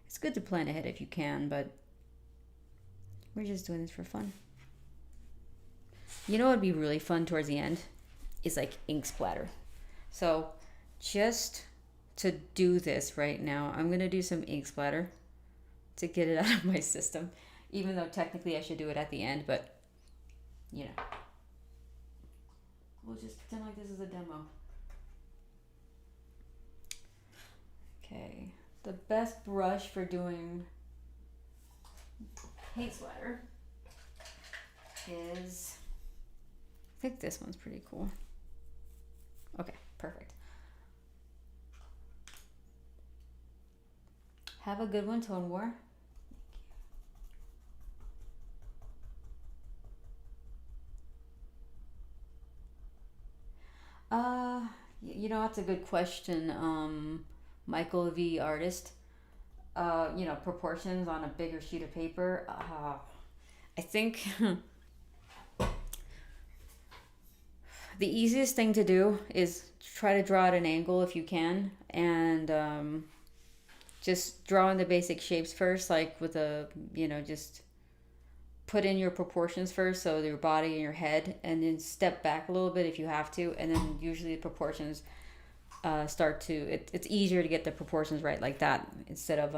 it's good to plan ahead if you can, but we're just doing this for fun. You know what would be really fun towards the end is like ink splatter. So just to do this right now, I'm gonna do some ink splatter to get it out of my system, even though technically I should do it at the end, but you know, we'll just pretend like this is a demo. Okay, the best brush for doing paint splatter is, I think this one's pretty cool. Okay, perfect. Have a good one, Tone War. You know, that's a good question. Michael V. Artist. You know, proportions on a bigger sheet of paper. I think the easiest thing to do is try to draw at an angle if you can, and just draw in the basic shapes first, like with a, you know, just put in your proportions first, so your body and your head, and then step back a little bit if you have to, and then usually the proportions start to, it's easier to get the proportions right like that instead of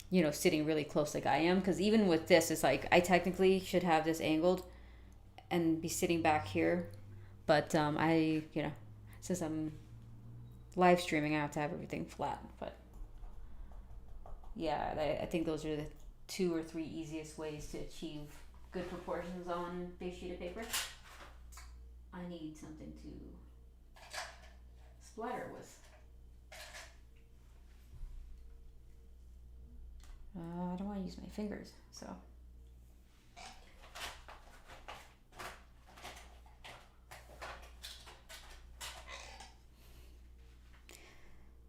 you know, sitting really close like I am, because even with this, it's like I technically should have this angled and be sitting back here, but I, you know, since I'm live streaming, I have to have everything flat. But yeah, I think those are the 2 or 3 easiest ways to achieve good proportions on a big sheet of paper. I need something to splatter with. I don't want to use my fingers, so.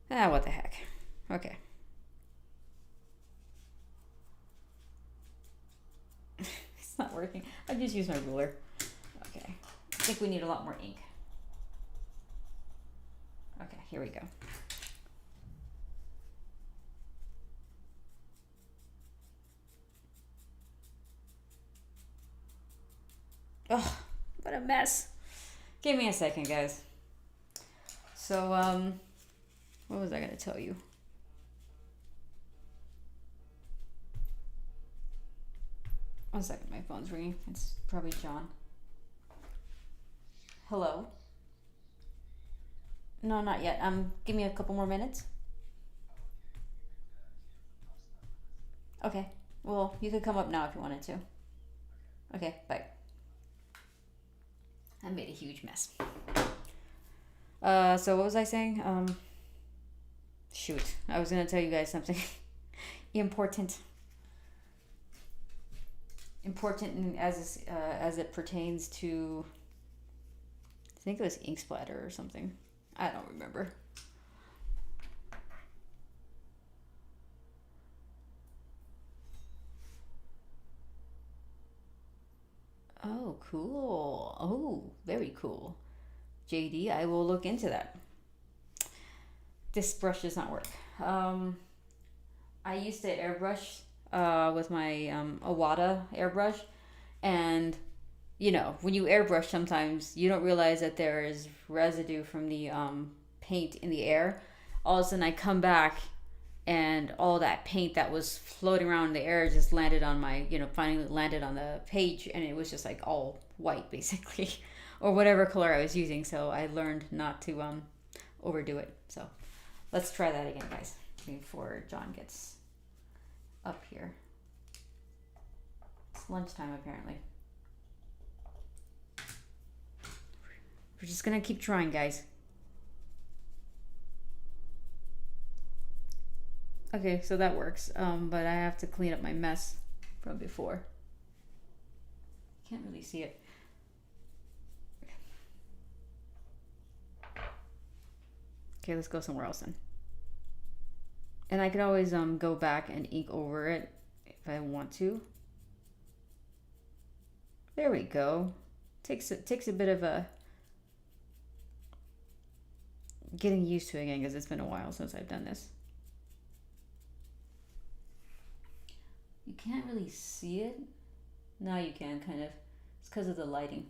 What the heck. Okay. It's not working. I just used my ruler. Okay. I think we need a lot more ink. Okay, here we go. Oh, what a mess. Give me a second, guys. So, what was I going to tell you? One second, my phone's ringing. It's probably John. Hello? No, not yet. Give me a couple more minutes. Okay. Well, you could come up now if you wanted to. Okay, bye. I made a huge mess. So what was I saying? Shoot. I was gonna tell you guys something important. Important as it pertains to, I think it was ink splatter or something. I don't remember. Oh, cool. Oh, very cool. JD, I will look into that. This brush does not work. I used to airbrush with my Awada airbrush, and you know, when you airbrush, sometimes you don't realize that there is residue from the paint in the air. All of a sudden, I come back and all that paint that was floating around in the air just landed on my, finally landed on the page, and it was just like all white basically, or whatever color I was using. So I learned not to overdo it. So let's try that again, guys, before John gets up here. It's lunchtime apparently. We're just gonna keep trying, guys. Okay, so that works, but I have to clean up my mess from before. Can't really see it. Okay, let's go somewhere else then. And I could always go back and ink over it if I want to. There we go. Takes a bit of a getting used to it again, because it's been a while since I've done this. You can't really see it. Now you can, kind of. It's because of the lighting.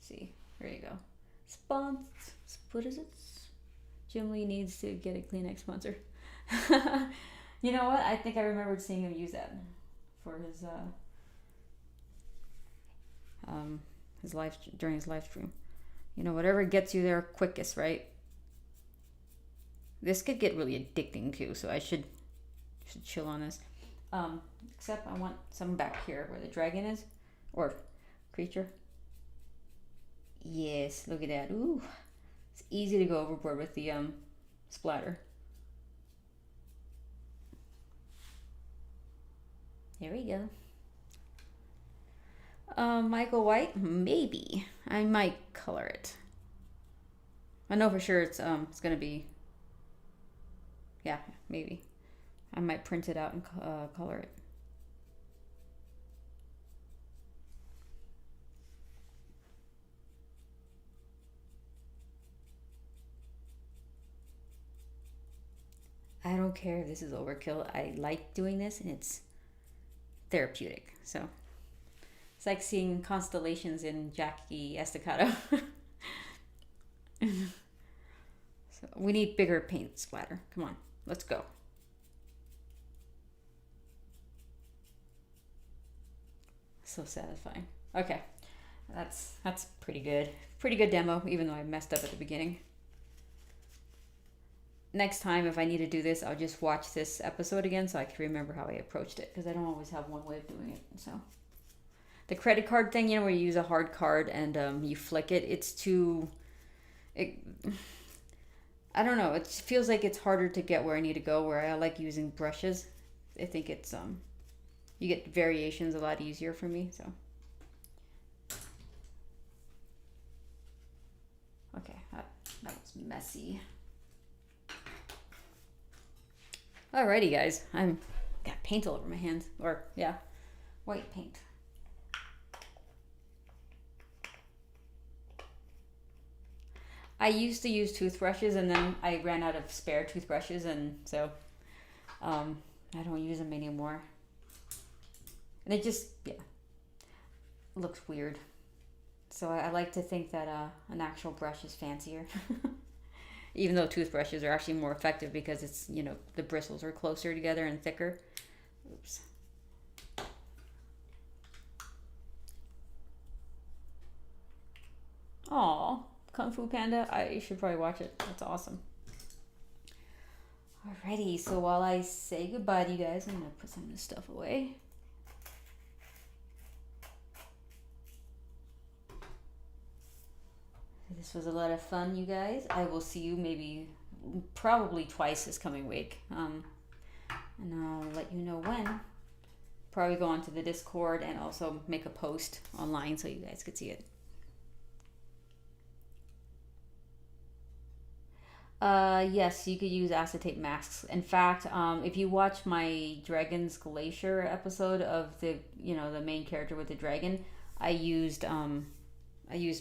See, there you go. What is it? Jim Lee needs to get a Kleenex sponsor. You know what? I think I remembered seeing him use that for his live during his live stream. Whatever gets you there quickest, right? This could get really addicting too, so I should chill on this. Except I want some back here where the dragon is, or creature. Yes, look at that. Ooh, it's easy to go overboard with the splatter. There we go. Michael White, maybe I might color it. I know for sure it's gonna be. Yeah, maybe. I might print it out and color it. I don't care if this is overkill. I like doing this, and it's therapeutic. So it's like seeing constellations in Jackie Estacado. So we need bigger paint splatter. Come on, let's go. So satisfying. Okay, that's pretty good. Pretty good demo, even though I messed up at the beginning. Next time, if I need to do this, I'll just watch this episode again so I can remember how I approached it, because I don't always have one way of doing it. So the credit card thing, where you use a hard card and you flick it, I don't know. It feels like it's harder to get where I need to go. Where I like using brushes, I think it's you get variations a lot easier for me. So okay, that was messy. Alrighty, guys, I'm got paint all over my hands, or yeah, white paint. I used to use toothbrushes, and then I ran out of spare toothbrushes, and so I don't use them anymore. And it just looks weird. So I like to think that an actual brush is fancier. Even though toothbrushes are actually more effective because it's, the bristles are closer together and thicker. Oops. Aw, Kung Fu Panda. I should probably watch it. That's awesome. Alrighty, so while I say goodbye to you guys, I'm going to put some of this stuff away. This was a lot of fun, you guys. I will see you probably twice this coming week. And I'll let you know when. Probably go onto the Discord and also make a post online so you guys could see it. Yes, you could use acetate masks. In fact, if you watch my Dragon's Glacier episode of the main character with the dragon, I used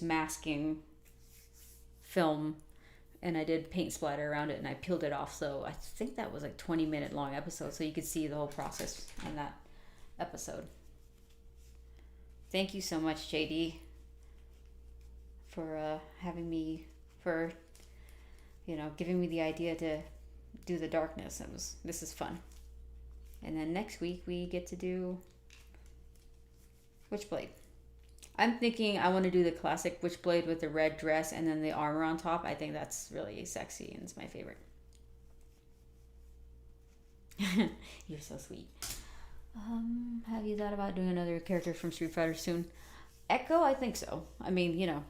masking film, and I did paint splatter around it, and I peeled it off. So I think that was like 20-minute long episode, so you could see the whole process in that episode. Thank you so much, JD, for having me, for giving me the idea to do the darkness. This is fun. And then next week we get to do Witchblade. I'm thinking I want to do the classic Witchblade with the red dress and then the armor on top. I think that's really sexy and it's my favorite. You're so sweet. Have you thought about doing another character from Street Fighter soon? Echo, I think so. I mean, you know,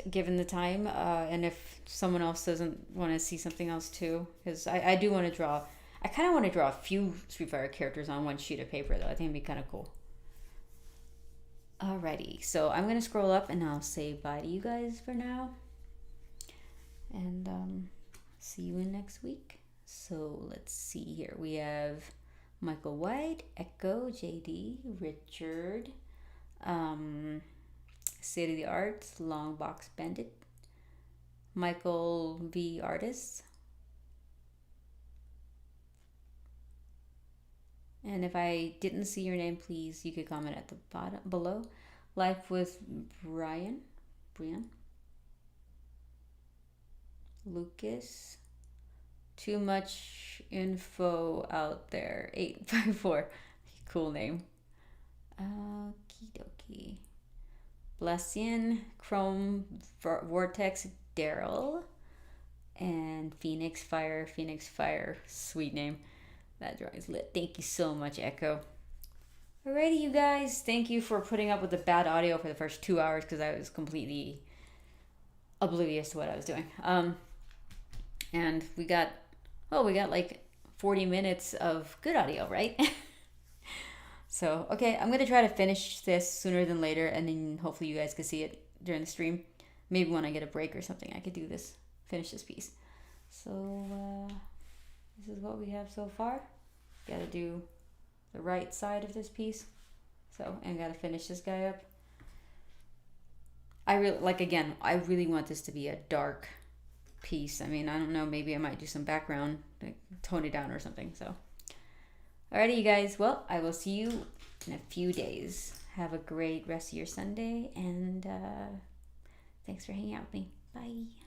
given the time, and if someone else doesn't want to see something else too, because I do want to draw. I kind of want to draw a few Street Fighter characters on one sheet of paper, though. I think it'd be kind of cool. Alrighty, so I'm gonna scroll up and I'll say bye to you guys for now, and see you in next week. So let's see here. We have Michael White, Echo, JD, Richard, City of the Arts, Long Box Bandit, Michael V. Artist. And if I didn't see your name, please, you could comment at the bottom below. Life with Brian, Lucas. Too much info out there. 854. Cool name. Okie dokie. Blessian, Chrome, Vortex, Daryl, and Phoenix Fire. Sweet name. That drawing's lit. Thank you so much, Echo. Alrighty, you guys. Thank you for putting up with the bad audio for the first 2 hours because I was completely oblivious to what I was doing. And we got like 40 minutes of good audio, right? So, okay, I'm going to try to finish this sooner than later, and then hopefully you guys can see it during the stream. Maybe when I get a break or something, I could do this, finish this piece. So, this is what we have so far. Got to do the right side of this piece. So, and got to finish this guy up. I really want this to be a dark piece. I mean, I don't know, maybe I might do some background, like tone it down or something. So, alrighty, you guys. Well, I will see you in a few days. Have a great rest of your Sunday, and thanks for hanging out with me. Bye.